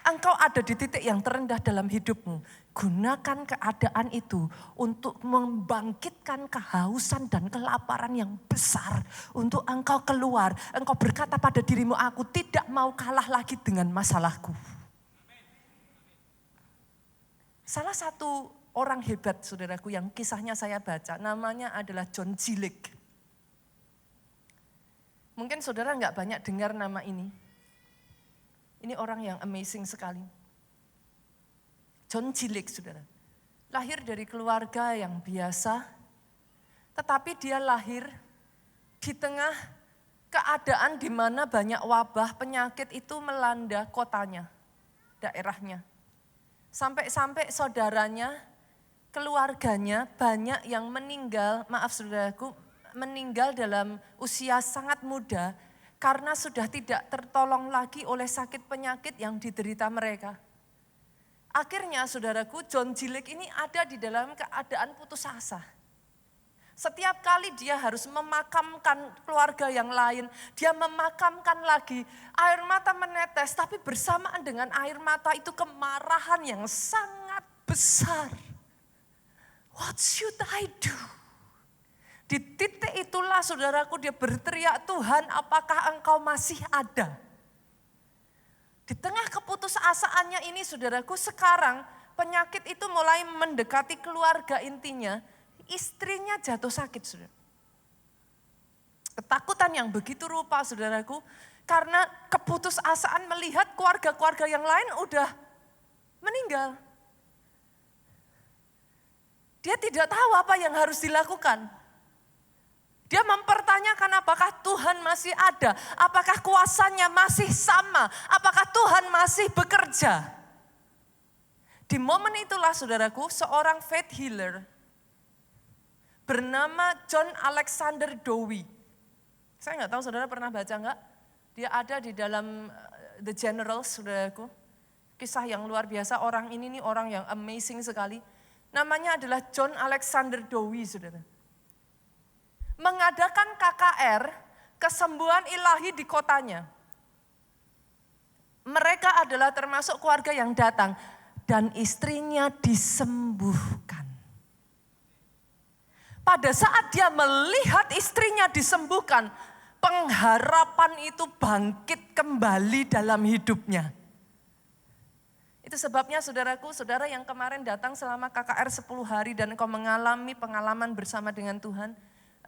engkau ada di titik yang terendah dalam hidupmu, gunakan keadaan itu untuk membangkitkan kehausan dan kelaparan yang besar. Untuk engkau keluar, engkau berkata pada dirimu, aku tidak mau kalah lagi dengan masalahku. Salah satu orang hebat saudaraku yang kisahnya saya baca, namanya adalah John Gillick. Mungkin saudara enggak banyak dengar nama ini. Ini orang yang amazing sekali. John Gillick, saudara. Lahir dari keluarga yang biasa, tetapi dia lahir di tengah keadaan di mana banyak wabah, penyakit itu melanda kotanya, daerahnya. Sampai-sampai saudaranya, keluarganya banyak yang meninggal, maaf saudaraku, meninggal dalam usia sangat muda, karena sudah tidak tertolong lagi oleh sakit penyakit yang diderita mereka. Akhirnya saudaraku, John Gillick ini ada di dalam keadaan putus asa. Setiap kali dia harus memakamkan keluarga yang lain, dia memakamkan lagi, air mata menetes, tapi bersamaan dengan air mata itu kemarahan yang sangat besar. What should I do? Di titik itulah saudaraku dia berteriak, Tuhan apakah engkau masih ada? Di tengah keputusasaannya ini saudaraku, sekarang penyakit itu mulai mendekati keluarga intinya, istrinya jatuh sakit saudara. Ketakutan yang begitu rupa saudaraku, karena keputusasaan melihat keluarga-keluarga yang lain udah meninggal. Dia tidak tahu apa yang harus dilakukan. Dia mempertanyakan apakah Tuhan masih ada, apakah kuasanya masih sama, apakah Tuhan masih bekerja. Di momen itulah saudaraku, seorang faith healer bernama John Alexander Dowie. Saya nggak tahu saudara pernah baca nggak? Dia ada di dalam The Generals saudaraku. Kisah yang luar biasa, orang ini nih orang yang amazing sekali. Namanya adalah John Alexander Dowie saudara. Mengadakan KKR, kesembuhan ilahi di kotanya. Mereka adalah termasuk keluarga yang datang dan istrinya disembuhkan. Pada saat dia melihat istrinya disembuhkan, pengharapan itu bangkit kembali dalam hidupnya. Itu sebabnya saudaraku, saudara yang kemarin datang selama KKR 10 hari dan engkau mengalami pengalaman bersama dengan Tuhan,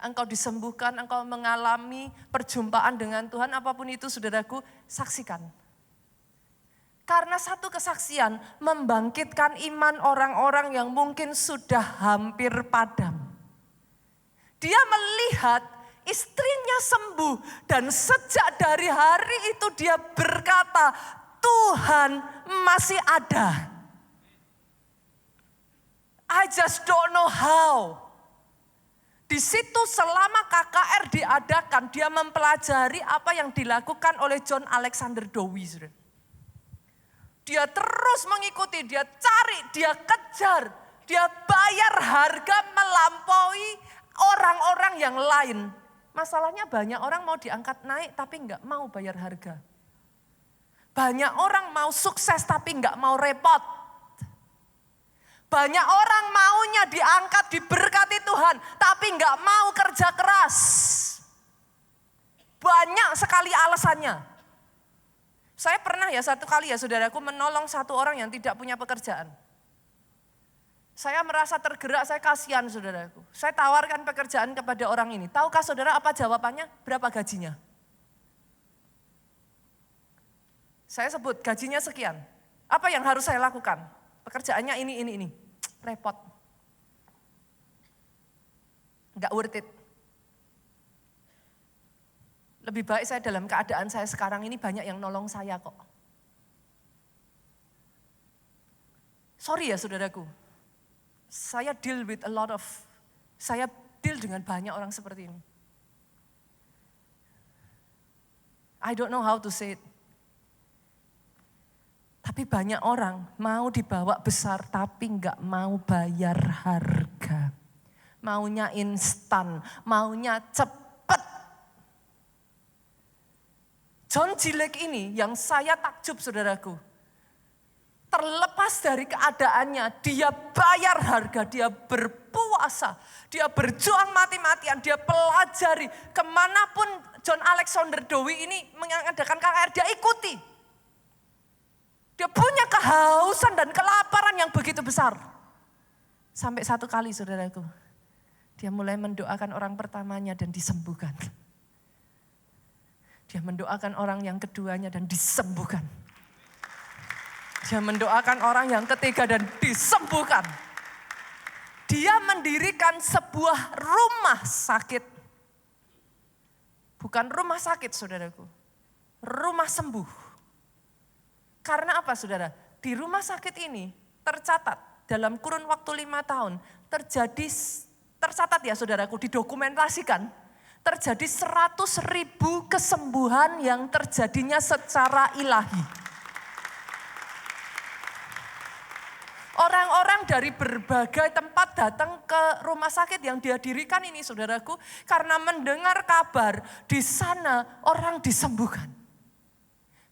engkau disembuhkan, engkau mengalami perjumpaan dengan Tuhan, apapun itu saudaraku, saksikan. Karena satu kesaksian membangkitkan iman orang-orang yang mungkin sudah hampir padam. Dia melihat istrinya sembuh dan sejak dari hari itu dia berkata, Tuhan masih ada. I just don't know how. Di situ selama KKR diadakan, dia mempelajari apa yang dilakukan oleh John Alexander Dowie. Dia terus mengikuti, dia cari, dia kejar, dia bayar harga melampaui orang-orang yang lain. Masalahnya banyak orang mau diangkat naik tapi enggak mau bayar harga. Banyak orang mau sukses tapi enggak mau repot. Banyak orang maunya diangkat, diberkati Tuhan, tapi enggak mau kerja keras. Banyak sekali alasannya. Saya pernah ya satu kali ya saudaraku menolong satu orang yang tidak punya pekerjaan. Saya merasa tergerak, saya kasihan saudaraku. Saya tawarkan pekerjaan kepada orang ini. Tahukah saudara apa jawabannya? Berapa gajinya? Saya sebut gajinya sekian. Apa yang harus saya lakukan? Pekerjaannya ini. Repot. Enggak worth it. Lebih baik saya dalam keadaan saya sekarang ini banyak yang nolong saya kok. Sorry ya saudaraku. Saya deal dengan banyak orang seperti ini. I don't know how to say it. Tapi banyak orang mau dibawa besar tapi nggak mau bayar harga. Maunya instan, maunya cepat. John G. Lake ini yang saya takjub saudaraku. Terlepas dari keadaannya, dia bayar harga, dia berpuasa, dia berjuang mati-matian, dia pelajari. Kemanapun John Alexander Dowie ini mengadakan KKR, dia ikuti. Dia punya kehausan dan kelaparan yang begitu besar. Sampai satu kali saudaraku, dia mulai mendoakan orang pertamanya dan disembuhkan. Dia mendoakan orang yang keduanya dan disembuhkan. Dia mendoakan orang yang ketiga dan disembuhkan. Dia mendirikan sebuah rumah sakit. Bukan rumah sakit saudaraku, rumah sembuh. Karena apa saudara? Di rumah sakit ini tercatat dalam kurun waktu 5 tahun tercatat ya saudaraku, didokumentasikan. Terjadi 100.000 kesembuhan yang terjadinya secara ilahi. Orang-orang dari berbagai tempat datang ke rumah sakit yang dia dirikan ini saudaraku. Karena mendengar kabar di sana orang disembuhkan.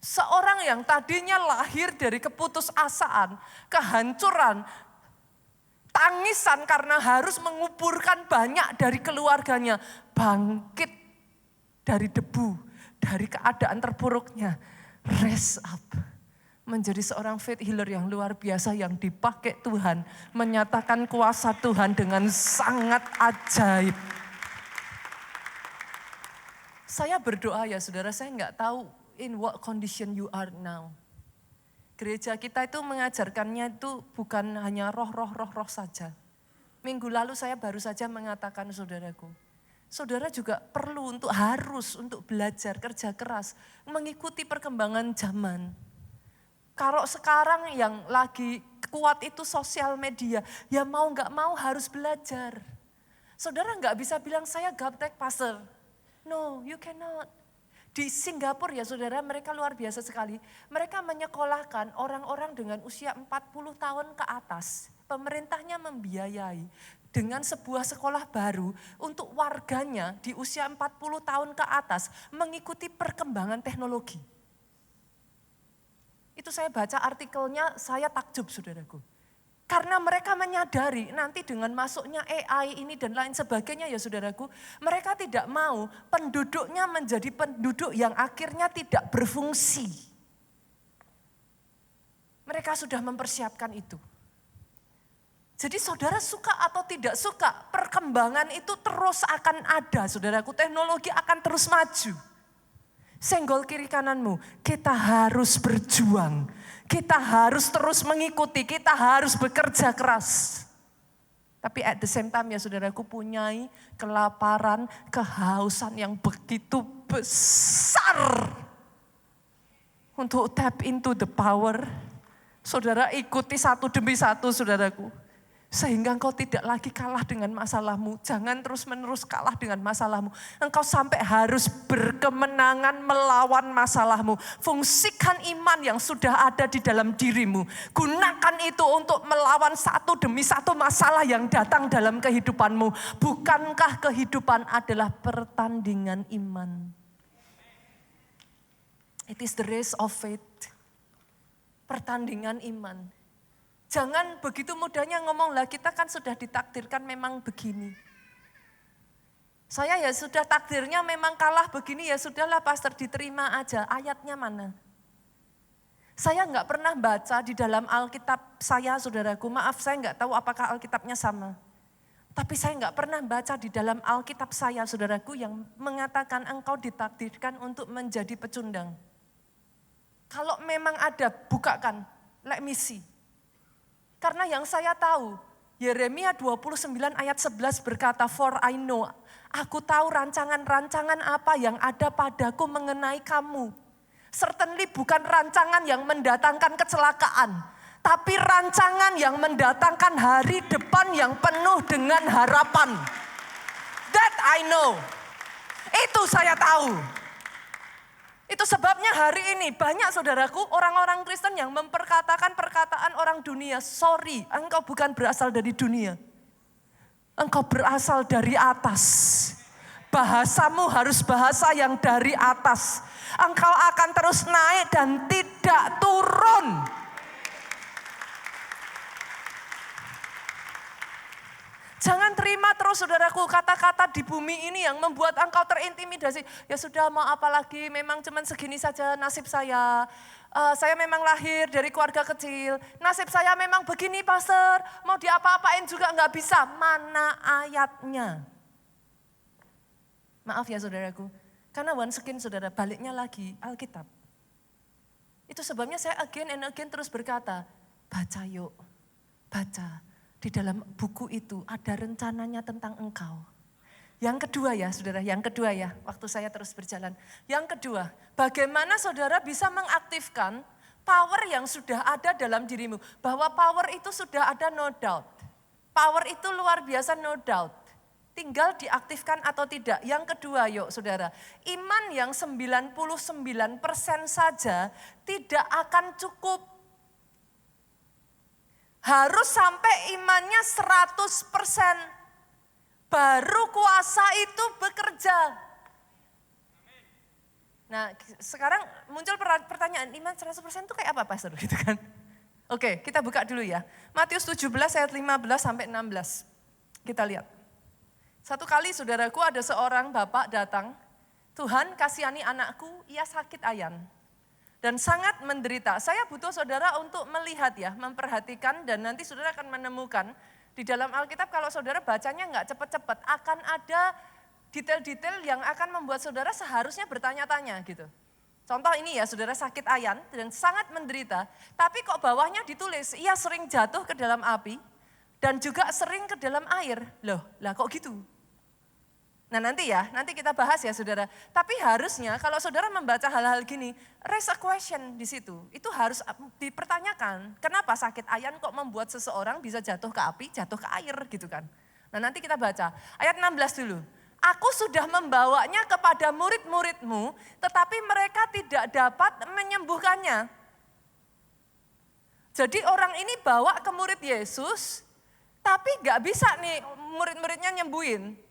Seorang yang tadinya lahir dari keputusasaan, kehancuran, tangisan karena harus menguburkan banyak dari keluarganya. Bangkit dari debu, dari keadaan terpuruknya. Raise up. Menjadi seorang faith healer yang luar biasa yang dipakai Tuhan. Menyatakan kuasa Tuhan dengan sangat ajaib. Saya berdoa ya saudara, saya nggak tahu in what condition you are now. Gereja kita itu mengajarkannya itu bukan hanya roh saja. Minggu lalu saya baru saja mengatakan saudaraku. Saudara juga perlu harus untuk belajar kerja keras. Mengikuti perkembangan zaman. Kalau sekarang yang lagi kuat itu sosial media, ya mau nggak mau harus belajar. Saudara nggak bisa bilang saya gaptek pastor. No, you cannot. Di Singapura ya saudara, mereka luar biasa sekali. Mereka menyekolahkan orang-orang dengan usia 40 tahun ke atas. Pemerintahnya membiayai dengan sebuah sekolah baru untuk warganya di usia 40 tahun ke atas mengikuti perkembangan teknologi. Itu saya baca artikelnya, saya takjub saudaraku. Karena mereka menyadari nanti dengan masuknya AI ini dan lain sebagainya ya saudaraku. Mereka tidak mau penduduknya menjadi penduduk yang akhirnya tidak berfungsi. Mereka sudah mempersiapkan itu. Jadi saudara suka atau tidak suka, perkembangan itu terus akan ada saudaraku. Teknologi akan terus maju. Senggol kiri kananmu, kita harus berjuang. Kita harus terus mengikuti, kita harus bekerja keras. Tapi at the same time ya saudaraku punyai kelaparan, kehausan yang begitu besar. Untuk tap into the power. Saudara ikuti satu demi satu saudaraku. Sehingga engkau tidak lagi kalah dengan masalahmu. Jangan terus-menerus kalah dengan masalahmu. Engkau sampai harus berkemenangan melawan masalahmu. Fungsikan iman yang sudah ada di dalam dirimu. Gunakan itu untuk melawan satu demi satu masalah yang datang dalam kehidupanmu. Bukankah kehidupan adalah pertandingan iman? It is the race of faith. Pertandingan iman. Jangan begitu mudahnya ngomong, lah kita kan sudah ditakdirkan memang begini. Saya ya sudah takdirnya memang kalah begini, ya sudahlah pastor diterima aja. Ayatnya mana? Saya nggak pernah baca di dalam Alkitab saya saudaraku, maaf saya nggak tahu apakah Alkitabnya sama. Tapi saya nggak pernah baca di dalam Alkitab saya saudaraku yang mengatakan engkau ditakdirkan untuk menjadi pecundang. Kalau memang ada, bukakan, let me see. Karena yang saya tahu, Yeremia 29 ayat 11 berkata, for I know, aku tahu rancangan-rancangan apa yang ada padaku mengenai kamu. Certainly bukan rancangan yang mendatangkan kecelakaan, tetapi rancangan yang mendatangkan hari depan yang penuh dengan harapan. That I know. Itu saya tahu. Itu sebabnya hari ini banyak saudaraku orang-orang Kristen yang memperkatakan perkataan orang dunia. Sorry, engkau bukan berasal dari dunia. Engkau berasal dari atas. Bahasamu harus bahasa yang dari atas. Engkau akan terus naik dan tidak turun. Jangan terima terus saudaraku kata-kata di bumi ini yang membuat engkau terintimidasi. Ya sudah, mau apa lagi, memang cuman segini saja nasib saya. Saya memang lahir dari keluarga kecil. Nasib saya memang begini pastor. Mau diapa-apain juga nggak bisa. Mana ayatnya? Maaf ya saudaraku. Karena once again saudara, baliknya lagi Alkitab. Itu sebabnya saya again and again terus berkata, baca yuk, baca. Di dalam buku itu ada rencananya tentang engkau. Yang kedua ya saudara, yang kedua ya, waktu saya terus berjalan. Yang kedua, bagaimana saudara bisa mengaktifkan power yang sudah ada dalam dirimu. Bahwa power itu sudah ada, no doubt. Power itu luar biasa, no doubt. Tinggal diaktifkan atau tidak. Yang kedua yuk saudara, iman yang 99% saja tidak akan cukup. Harus sampai imannya 100%. Baru kuasa itu bekerja. Nah sekarang muncul pertanyaan, iman 100% itu kayak apa pastor? Gitu kan? Oke, kita buka dulu ya. Matius 17 ayat 15 sampai 16. Kita lihat. Satu kali saudaraku ada seorang bapak datang, Tuhan kasihani anakku, ia sakit ayan. Dan sangat menderita. Saya butuh saudara untuk melihat ya, memperhatikan dan nanti saudara akan menemukan di dalam Alkitab kalau saudara bacanya enggak cepat-cepat akan ada detail-detail yang akan membuat saudara seharusnya bertanya-tanya gitu. Contoh ini ya, saudara sakit ayan dan sangat menderita, tapi kok bawahnya ditulis ia sering jatuh ke dalam api dan juga sering ke dalam air. Loh, lah kok gitu? Nah nanti kita bahas ya saudara. Tapi harusnya kalau saudara membaca hal-hal gini, raise a question di situ. Itu harus dipertanyakan. Kenapa sakit ayan kok membuat seseorang bisa jatuh ke api, jatuh ke air gitu kan. Nah nanti kita baca ayat 16 dulu. Aku sudah membawanya kepada murid-muridmu, tetapi mereka tidak dapat menyembuhkannya. Jadi orang ini bawa ke murid Yesus, tapi gak bisa nih murid-muridnya nyembuhin.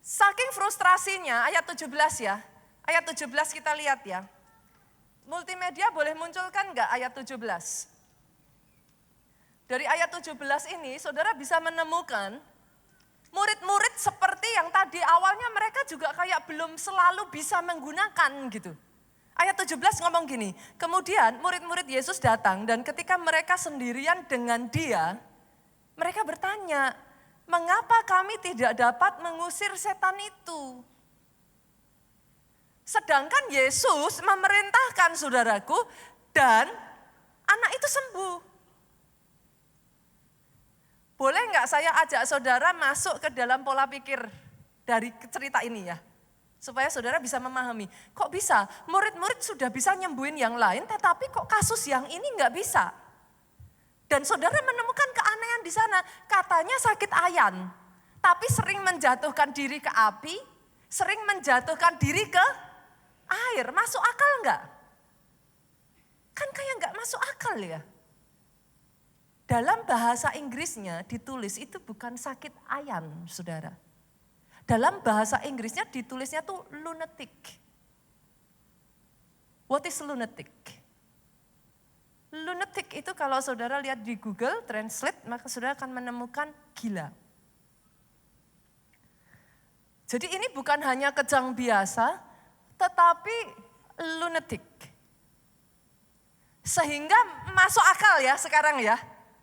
Saking frustrasinya, ayat 17 ya. Ayat 17 kita lihat ya. Multimedia boleh munculkan enggak ayat 17? Dari ayat 17 ini saudara bisa menemukan murid-murid seperti yang tadi awalnya mereka juga kayak belum selalu bisa menggunakan gitu. Ayat 17 ngomong gini, kemudian murid-murid Yesus datang dan ketika mereka sendirian dengan dia, mereka bertanya, mengapa kami tidak dapat mengusir setan itu? Sedangkan Yesus memerintahkan saudaraku dan anak itu sembuh. Boleh enggak saya ajak saudara masuk ke dalam pola pikir dari cerita ini ya? Supaya saudara bisa memahami, kok bisa murid-murid sudah bisa nyembuhin yang lain tetapi kok kasus yang ini enggak bisa? Dan saudara menemukan keanehan di sana. Katanya sakit ayan, tapi sering menjatuhkan diri ke api, sering menjatuhkan diri ke air. Masuk akal enggak? Kan kayak enggak masuk akal ya. Dalam bahasa Inggrisnya ditulis itu bukan sakit ayan, saudara. Dalam bahasa Inggrisnya ditulisnya tuh lunatic. What is lunatic? Lunatic itu kalau saudara lihat di Google Translate, maka saudara akan menemukan gila. Jadi ini bukan hanya kejang biasa, tetapi lunatic. Sehingga masuk akal ya sekarang ya.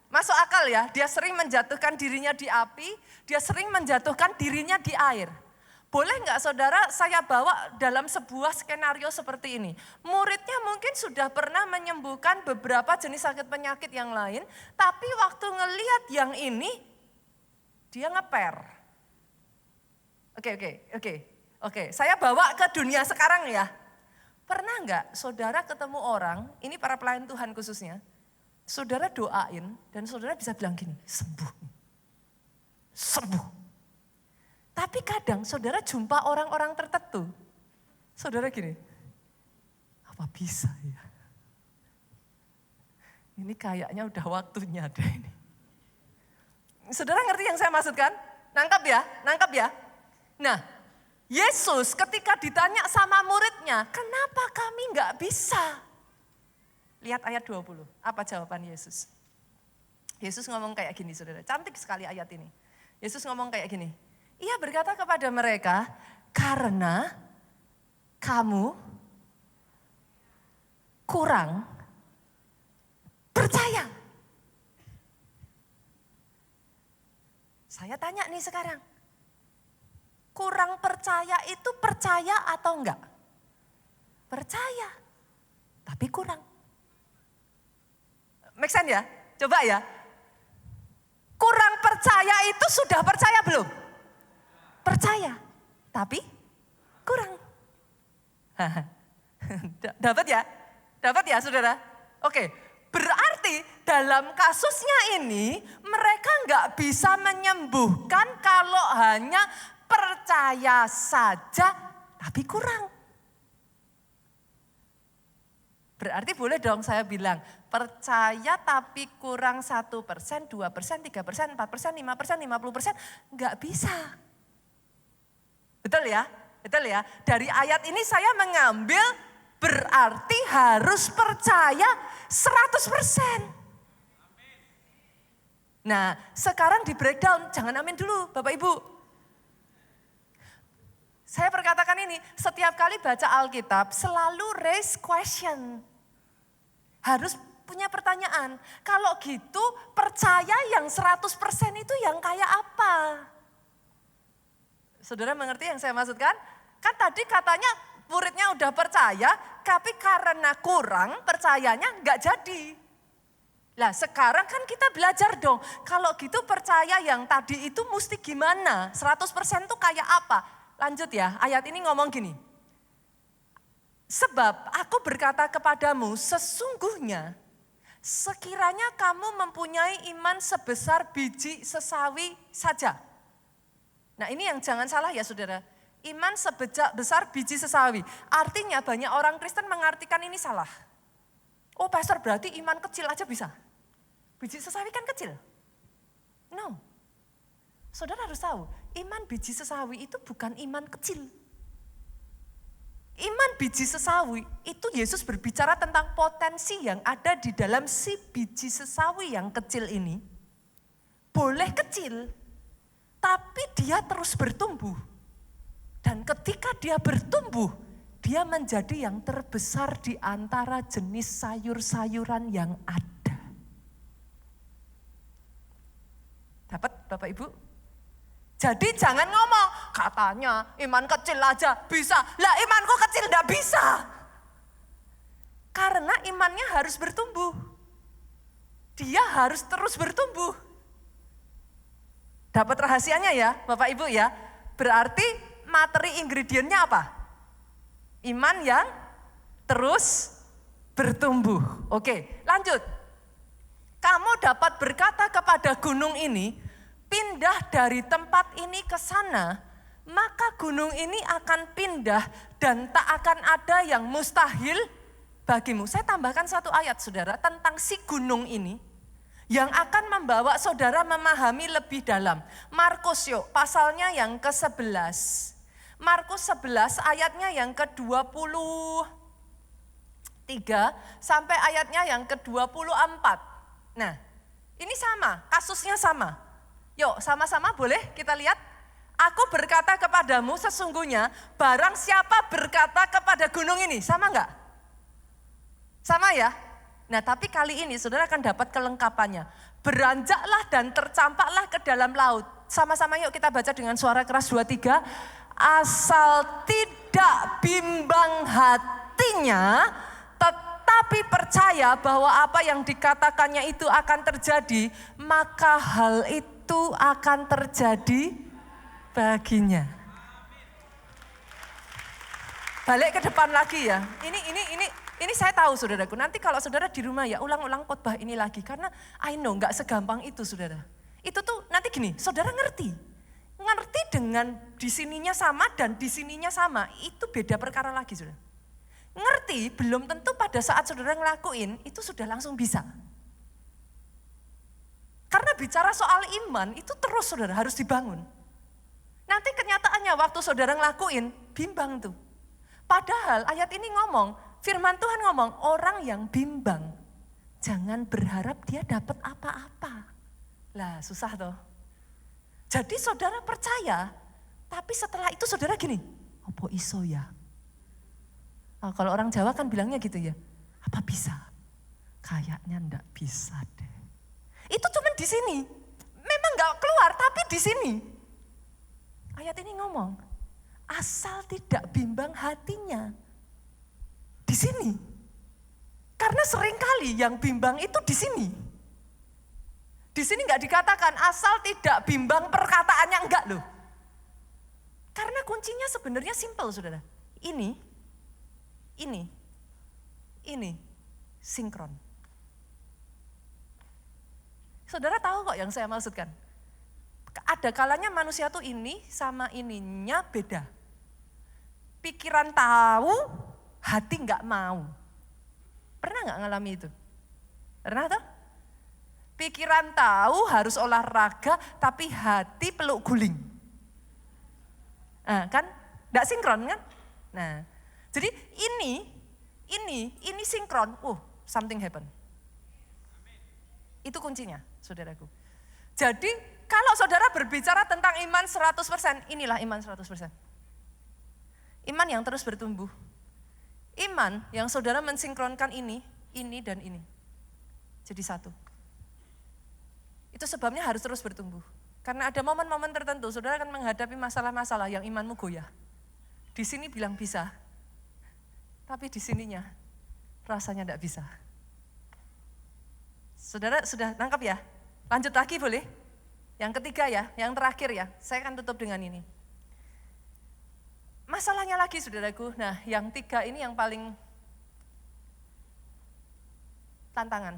Masuk akal ya, dia sering menjatuhkan dirinya di api, dia sering menjatuhkan dirinya di air. Boleh enggak saudara saya bawa dalam sebuah skenario seperti ini. Muridnya mungkin sudah pernah menyembuhkan beberapa jenis sakit penyakit yang lain. Tapi waktu ngelihat yang ini, dia ngeper. Oke. Saya bawa ke dunia sekarang ya. Pernah enggak saudara ketemu orang, ini para pelayan Tuhan khususnya. saudara doain dan saudara bisa bilang gini, sembuh. Sembuh. Tapi kadang saudara jumpa orang-orang tertentu, saudara gini, apa bisa ya? Ini kayaknya udah waktunya deh ini. Saudara ngerti yang saya maksudkan? Nangkap ya, nangkap ya. Nah, Yesus ketika ditanya sama muridnya, kenapa kami nggak bisa? Lihat ayat 20, apa jawaban Yesus? Yesus ngomong kayak gini saudara, cantik sekali ayat ini. Yesus ngomong kayak gini, ia berkata kepada mereka, karena kamu kurang percaya. Saya tanya nih sekarang, kurang percaya itu percaya atau enggak? Percaya, tapi kurang. Make sense ya? Coba ya. Kurang percaya itu sudah percaya belum? Percaya, tapi kurang. Dapat ya? Dapat ya saudara? Oke, berarti dalam kasusnya ini mereka nggak bisa menyembuhkan kalau hanya percaya saja tapi kurang. Berarti boleh dong saya bilang, percaya tapi kurang 1%, 2%, 3%, 4%, 5%, 50%, nggak bisa. Betul ya? Betul ya? Dari ayat ini saya mengambil berarti harus percaya 100%. Nah sekarang di breakdown, jangan amin dulu Bapak Ibu. Saya perkatakan ini, setiap kali baca Alkitab selalu raise question. Harus punya pertanyaan, kalau gitu percaya yang 100% itu yang kayak apa? Saudara mengerti yang saya maksudkan? Kan tadi katanya muridnya udah percaya, tapi karena kurang percayanya nggak jadi. Lah sekarang kan kita belajar dong, kalau gitu percaya yang tadi itu mesti gimana? 100% itu kayak apa? Lanjut ya, ayat ini ngomong gini. Sebab aku berkata kepadamu, sesungguhnya sekiranya kamu mempunyai iman sebesar biji sesawi saja. Nah ini yang jangan salah ya saudara. Iman sebesar biji sesawi. Artinya banyak orang Kristen mengartikan ini salah. Oh pastor berarti iman kecil aja bisa. Biji sesawi kan kecil. No. Saudara harus tahu, iman biji sesawi itu bukan iman kecil. Iman biji sesawi itu Yesus berbicara tentang potensi yang ada di dalam si biji sesawi yang kecil ini. Boleh kecil, tapi dia terus bertumbuh. Dan ketika dia bertumbuh, dia menjadi yang terbesar di antara jenis sayur-sayuran yang ada. Dapat Bapak Ibu? Jadi jangan ngomong, katanya iman kecil aja bisa. Lah imanku kecil enggak bisa. Karena imannya harus bertumbuh. Dia harus terus bertumbuh. Dapat rahasianya ya Bapak Ibu ya. Berarti materi ingredientnya apa? Iman yang terus bertumbuh. Oke lanjut. Kamu dapat berkata kepada gunung ini, pindah dari tempat ini ke sana, maka gunung ini akan pindah dan tak akan ada yang mustahil bagimu. Saya tambahkan satu ayat saudara tentang si gunung ini yang akan membawa saudara memahami lebih dalam. Markus yuk pasalnya yang ke-11. Markus 11 ayatnya yang ke-23 sampai ayatnya yang ke-24. Nah ini sama, kasusnya sama. Yuk sama-sama boleh kita lihat. Aku berkata kepadamu sesungguhnya barang siapa berkata kepada gunung ini. Sama enggak? Sama ya? Nah tapi kali ini saudara akan dapat kelengkapannya. Beranjaklah dan tercampaklah ke dalam laut. Sama-sama yuk kita baca dengan suara keras 2-3. Asal tidak bimbang hatinya, tetapi percaya bahwa apa yang dikatakannya itu akan terjadi, maka hal itu akan terjadi baginya. Balik ke depan lagi ya. Ini Ini saya tahu saudaraku, nanti kalau saudara di rumah ya ulang-ulang khotbah ini lagi. Karena I know gak segampang itu saudara. Itu tuh nanti gini, saudara ngerti. Ngerti dengan di sininya sama dan di sininya sama, itu beda perkara lagi saudara. Ngerti belum tentu pada saat saudara ngelakuin itu sudah langsung bisa. Karena bicara soal iman itu terus saudara harus dibangun. Nanti kenyataannya waktu saudara ngelakuin bimbang tuh. Padahal ayat ini ngomong, firman Tuhan ngomong orang yang bimbang jangan berharap dia dapat apa-apa. Lah susah toh. Jadi saudara percaya, tapi setelah itu saudara gini, opo iso ya? Oh, kalau orang Jawa kan bilangnya gitu ya, apa bisa? Kayaknya ndak bisa deh. Itu cuma di sini, memang nggak keluar tapi di sini. Ayat ini ngomong, asal tidak bimbang hatinya. Di sini. Karena seringkali yang bimbang itu di sini. Di sini nggak dikatakan asal tidak bimbang perkataannya, enggak loh. Karena kuncinya sebenarnya simpel saudara. Ini sinkron. Saudara tahu kok yang saya maksudkan. Ada kalanya manusia tuh ini sama ininya beda. Pikiran tahu, hati nggak mau. Pernah nggak ngalami itu? Pernah tuh? Pikiran tahu harus olahraga, tapi hati peluk guling. Nah, kan? Nggak sinkron kan? Nah, jadi ini sinkron. Something happen. Itu kuncinya, saudaraku. Jadi kalau saudara berbicara tentang iman 100%, inilah iman 100%. Iman yang terus bertumbuh. Iman yang saudara mensinkronkan ini dan ini. Jadi satu. Itu sebabnya harus terus bertumbuh. Karena ada momen-momen tertentu, saudara akan menghadapi masalah-masalah yang imanmu goyah. Di sini bilang bisa, tapi di sininya rasanya tidak bisa. Saudara sudah nangkap ya? Lanjut lagi boleh? Yang ketiga ya, yang terakhir ya, saya akan tutup dengan ini. Masalahnya lagi saudaraku, nah yang tiga ini yang paling tantangan.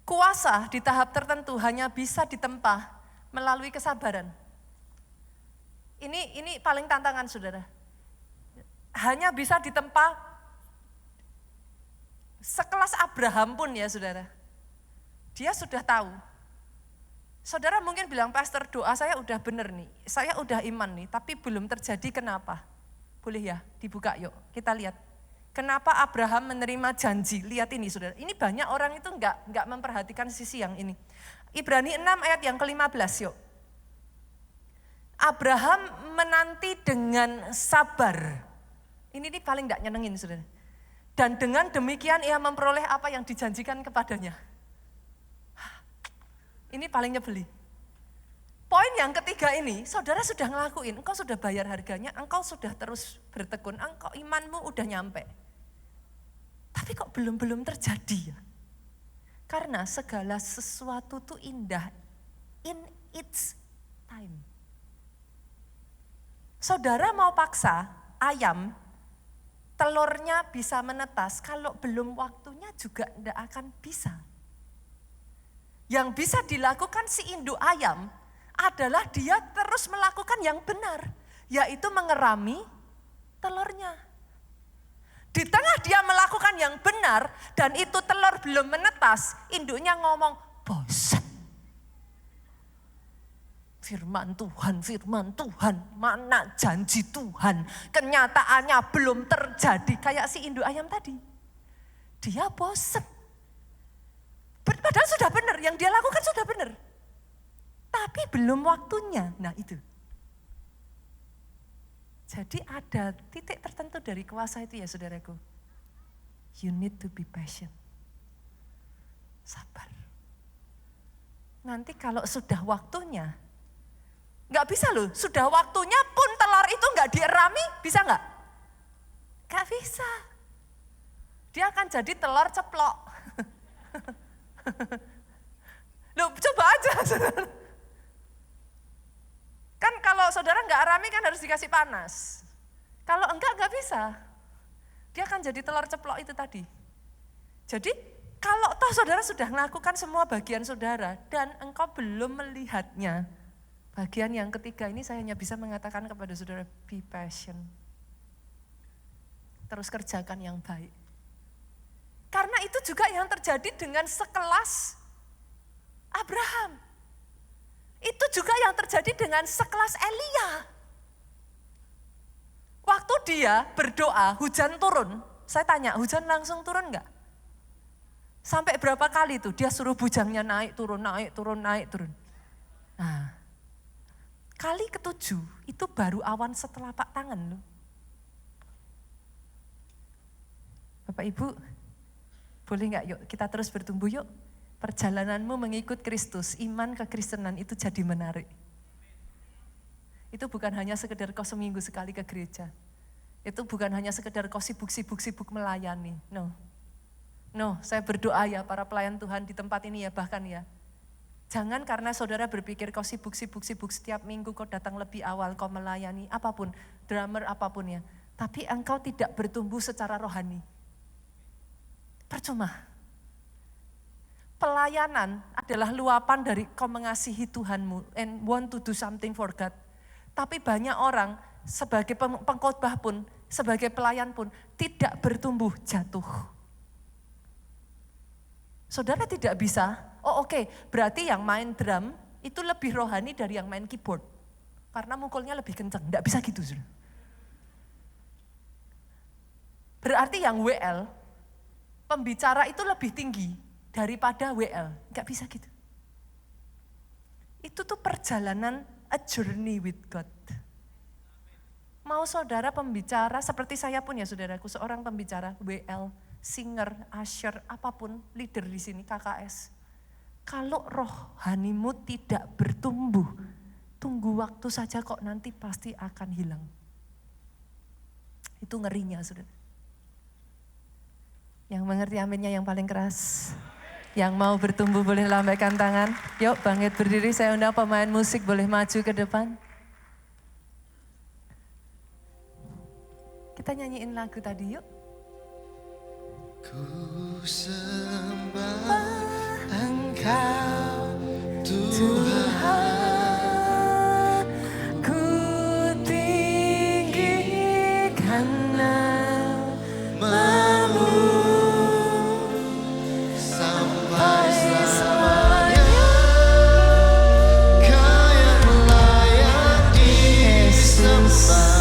Kuasa di tahap tertentu hanya bisa ditempa melalui kesabaran. Ini paling tantangan saudara. Hanya bisa ditempa sekelas Abraham pun ya saudara. Dia sudah tahu. Saudara mungkin bilang, pastor doa saya udah bener nih, saya udah iman nih, tapi belum terjadi kenapa? Boleh ya dibuka yuk, kita lihat. Kenapa Abraham menerima janji? Lihat ini saudara, ini banyak orang itu enggak memperhatikan sisi yang ini. Ibrani 6 ayat yang ke-15 yuk. Abraham menanti dengan sabar. Ini paling enggak nyenengin saudara. Dan dengan demikian ia memperoleh apa yang dijanjikan kepadanya. Ini paling nyebeli. Poin yang ketiga ini, saudara sudah ngelakuin, engkau sudah bayar harganya, engkau sudah terus bertekun, engkau imanmu udah nyampe. Tapi kok belum terjadi ya? Karena segala sesuatu itu indah in its time. Saudara mau paksa ayam, telurnya bisa menetas, kalau belum waktunya juga tidak akan bisa. Yang bisa dilakukan si induk ayam adalah dia terus melakukan yang benar, yaitu mengerami telurnya. Di tengah dia melakukan yang benar dan itu telur belum menetas, induknya ngomong, bosan. Firman Tuhan, mana janji Tuhan, kenyataannya belum terjadi. Kayak si induk ayam tadi, dia bosan. Padahal sudah benar, yang dia lakukan sudah benar. Tapi belum waktunya, nah itu. Jadi ada titik tertentu dari kuasa itu ya saudaraku. You need to be patient. Sabar. Nanti kalau sudah waktunya, gak bisa loh, sudah waktunya pun telur itu gak dierami, bisa gak? Gak bisa. Dia akan jadi telur ceplok. Loh coba aja saudara. Kan kalau saudara nggak arami kan harus dikasih panas. Kalau enggak bisa. dia akan jadi telur ceplok itu tadi. Jadi kalau toh saudara sudah melakukan semua bagian saudara dan engkau belum melihatnya, bagian yang ketiga ini saya hanya bisa mengatakan kepada saudara, be patient. Terus kerjakan yang baik. Karena itu juga yang terjadi dengan sekelas Abraham. Itu juga yang terjadi dengan sekelas Elia. Waktu dia berdoa, hujan turun. Saya tanya, hujan langsung turun enggak? Sampai berapa kali tuh dia suruh bujangnya naik turun, naik turun, naik turun. Nah, kali ke-7 itu baru awan setelapak tangan loh. Bapak Ibu, boleh enggak yuk kita terus bertumbuh yuk. Perjalananmu mengikut Kristus, iman kekristenan itu jadi menarik. Itu bukan hanya sekedar kau seminggu sekali ke gereja. Itu bukan hanya sekedar kau sibuk melayani. No, saya berdoa ya para pelayan Tuhan di tempat ini ya bahkan ya. Jangan karena saudara berpikir kau sibuk setiap minggu kau datang lebih awal, kau melayani apapun, drummer apapun ya. Tapi engkau tidak bertumbuh secara rohani. Percuma. Pelayanan adalah luapan dari kau mengasihi Tuhanmu and want to do something for God. Tapi banyak orang sebagai pengkhotbah pun, sebagai pelayan pun tidak bertumbuh, jatuh. Saudara tidak bisa, berarti yang main drum itu lebih rohani dari yang main keyboard. Karena mukulnya lebih kencang, tidak bisa gitu. Berarti yang WL, pembicara itu lebih tinggi daripada WL, nggak bisa gitu. Itu tuh perjalanan a journey with God. Mau saudara pembicara, seperti saya pun ya saudaraku, seorang pembicara, WL, singer, usher, apapun, leader di sini, KKS. Kalau rohanimu tidak bertumbuh, tunggu waktu saja kok nanti pasti akan hilang. Itu ngerinya saudara. Yang mengerti aminnya yang paling keras. Yang mau bertumbuh boleh lambaikan tangan. Yuk bangkit berdiri, saya undang pemain musik boleh maju ke depan. Kita nyanyiin lagu tadi yuk. Ku sembah Engkau Tuhan, ku tinggikan namamu sampai selamanya. Kau yang layak disembah.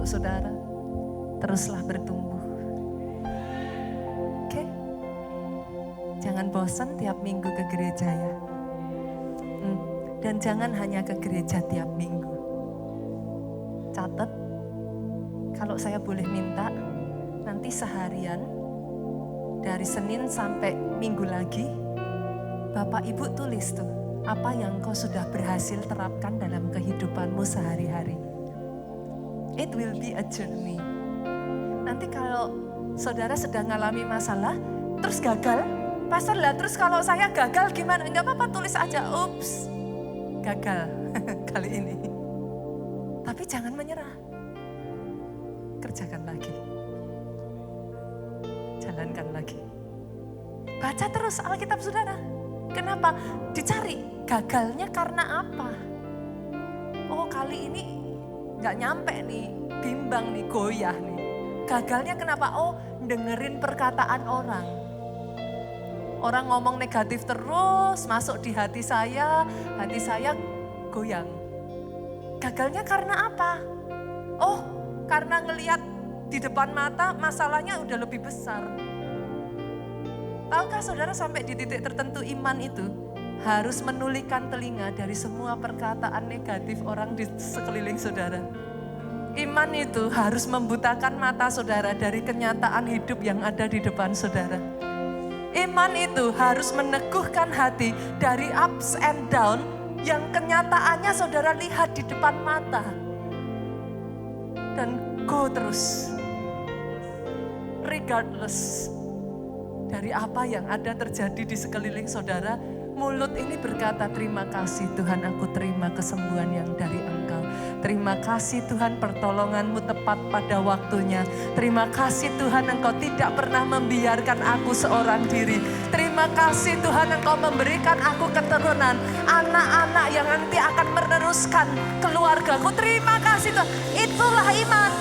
saudara, teruslah bertumbuh. Oke? Jangan bosan tiap minggu ke gereja ya. Dan jangan hanya ke gereja tiap minggu. catat, kalau saya boleh minta, nanti seharian dari Senin sampai Minggu lagi, Bapak Ibu tulis tuh, apa yang kau sudah berhasil terapkan dalam kehidupanmu sehari-hari. It will be a journey. Nanti kalau saudara sedang mengalami masalah, terus gagal, Pastor lah, terus kalau saya gagal gimana? Enggak apa-apa, tulis aja, ups, gagal kali ini. Tapi jangan menyerah. Kerjakan lagi. Jalankan lagi. Baca terus Alkitab saudara. Kenapa? Dicari gagalnya karena apa? Oh kali ini gak nyampe nih, bimbang nih, goyah nih. Gagalnya kenapa? Oh dengerin perkataan orang. Orang ngomong negatif terus, masuk di hati saya goyang. Gagalnya karena apa? Oh, karena ngelihat di depan mata masalahnya udah lebih besar. Tahukah saudara sampai di titik tertentu iman itu harus menulikan telinga dari semua perkataan negatif orang di sekeliling saudara. Iman itu harus membutakan mata saudara dari kenyataan hidup yang ada di depan saudara. Iman itu harus meneguhkan hati dari ups and down yang kenyataannya saudara lihat di depan mata. Dan go terus. Regardless dari apa yang ada terjadi di sekeliling saudara, mulut ini berkata, terima kasih Tuhan, aku terima kesembuhan yang dari Engkau. Terima kasih Tuhan, pertolongan-Mu tepat pada waktunya. Terima kasih Tuhan, Engkau tidak pernah membiarkan aku seorang diri. Terima kasih Tuhan, Engkau memberikan aku keturunan, anak-anak yang nanti akan meneruskan keluargaku. Terima kasih Tuhan, itulah iman.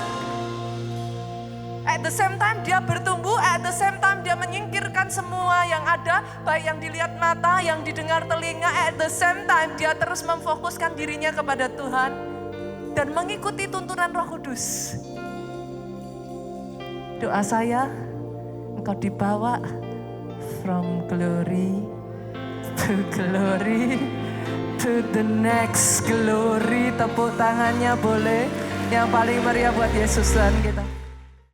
At the same time dia bertumbuh, at the same time dia menyingkirkan semua yang ada, baik yang dilihat mata, yang didengar telinga, at the same time dia terus memfokuskan dirinya kepada Tuhan dan mengikuti tuntunan Roh Kudus. Doa saya, engkau dibawa from glory to the next glory. Tepuk tangannya boleh, yang paling meriah buat Yesus Tuhan kita.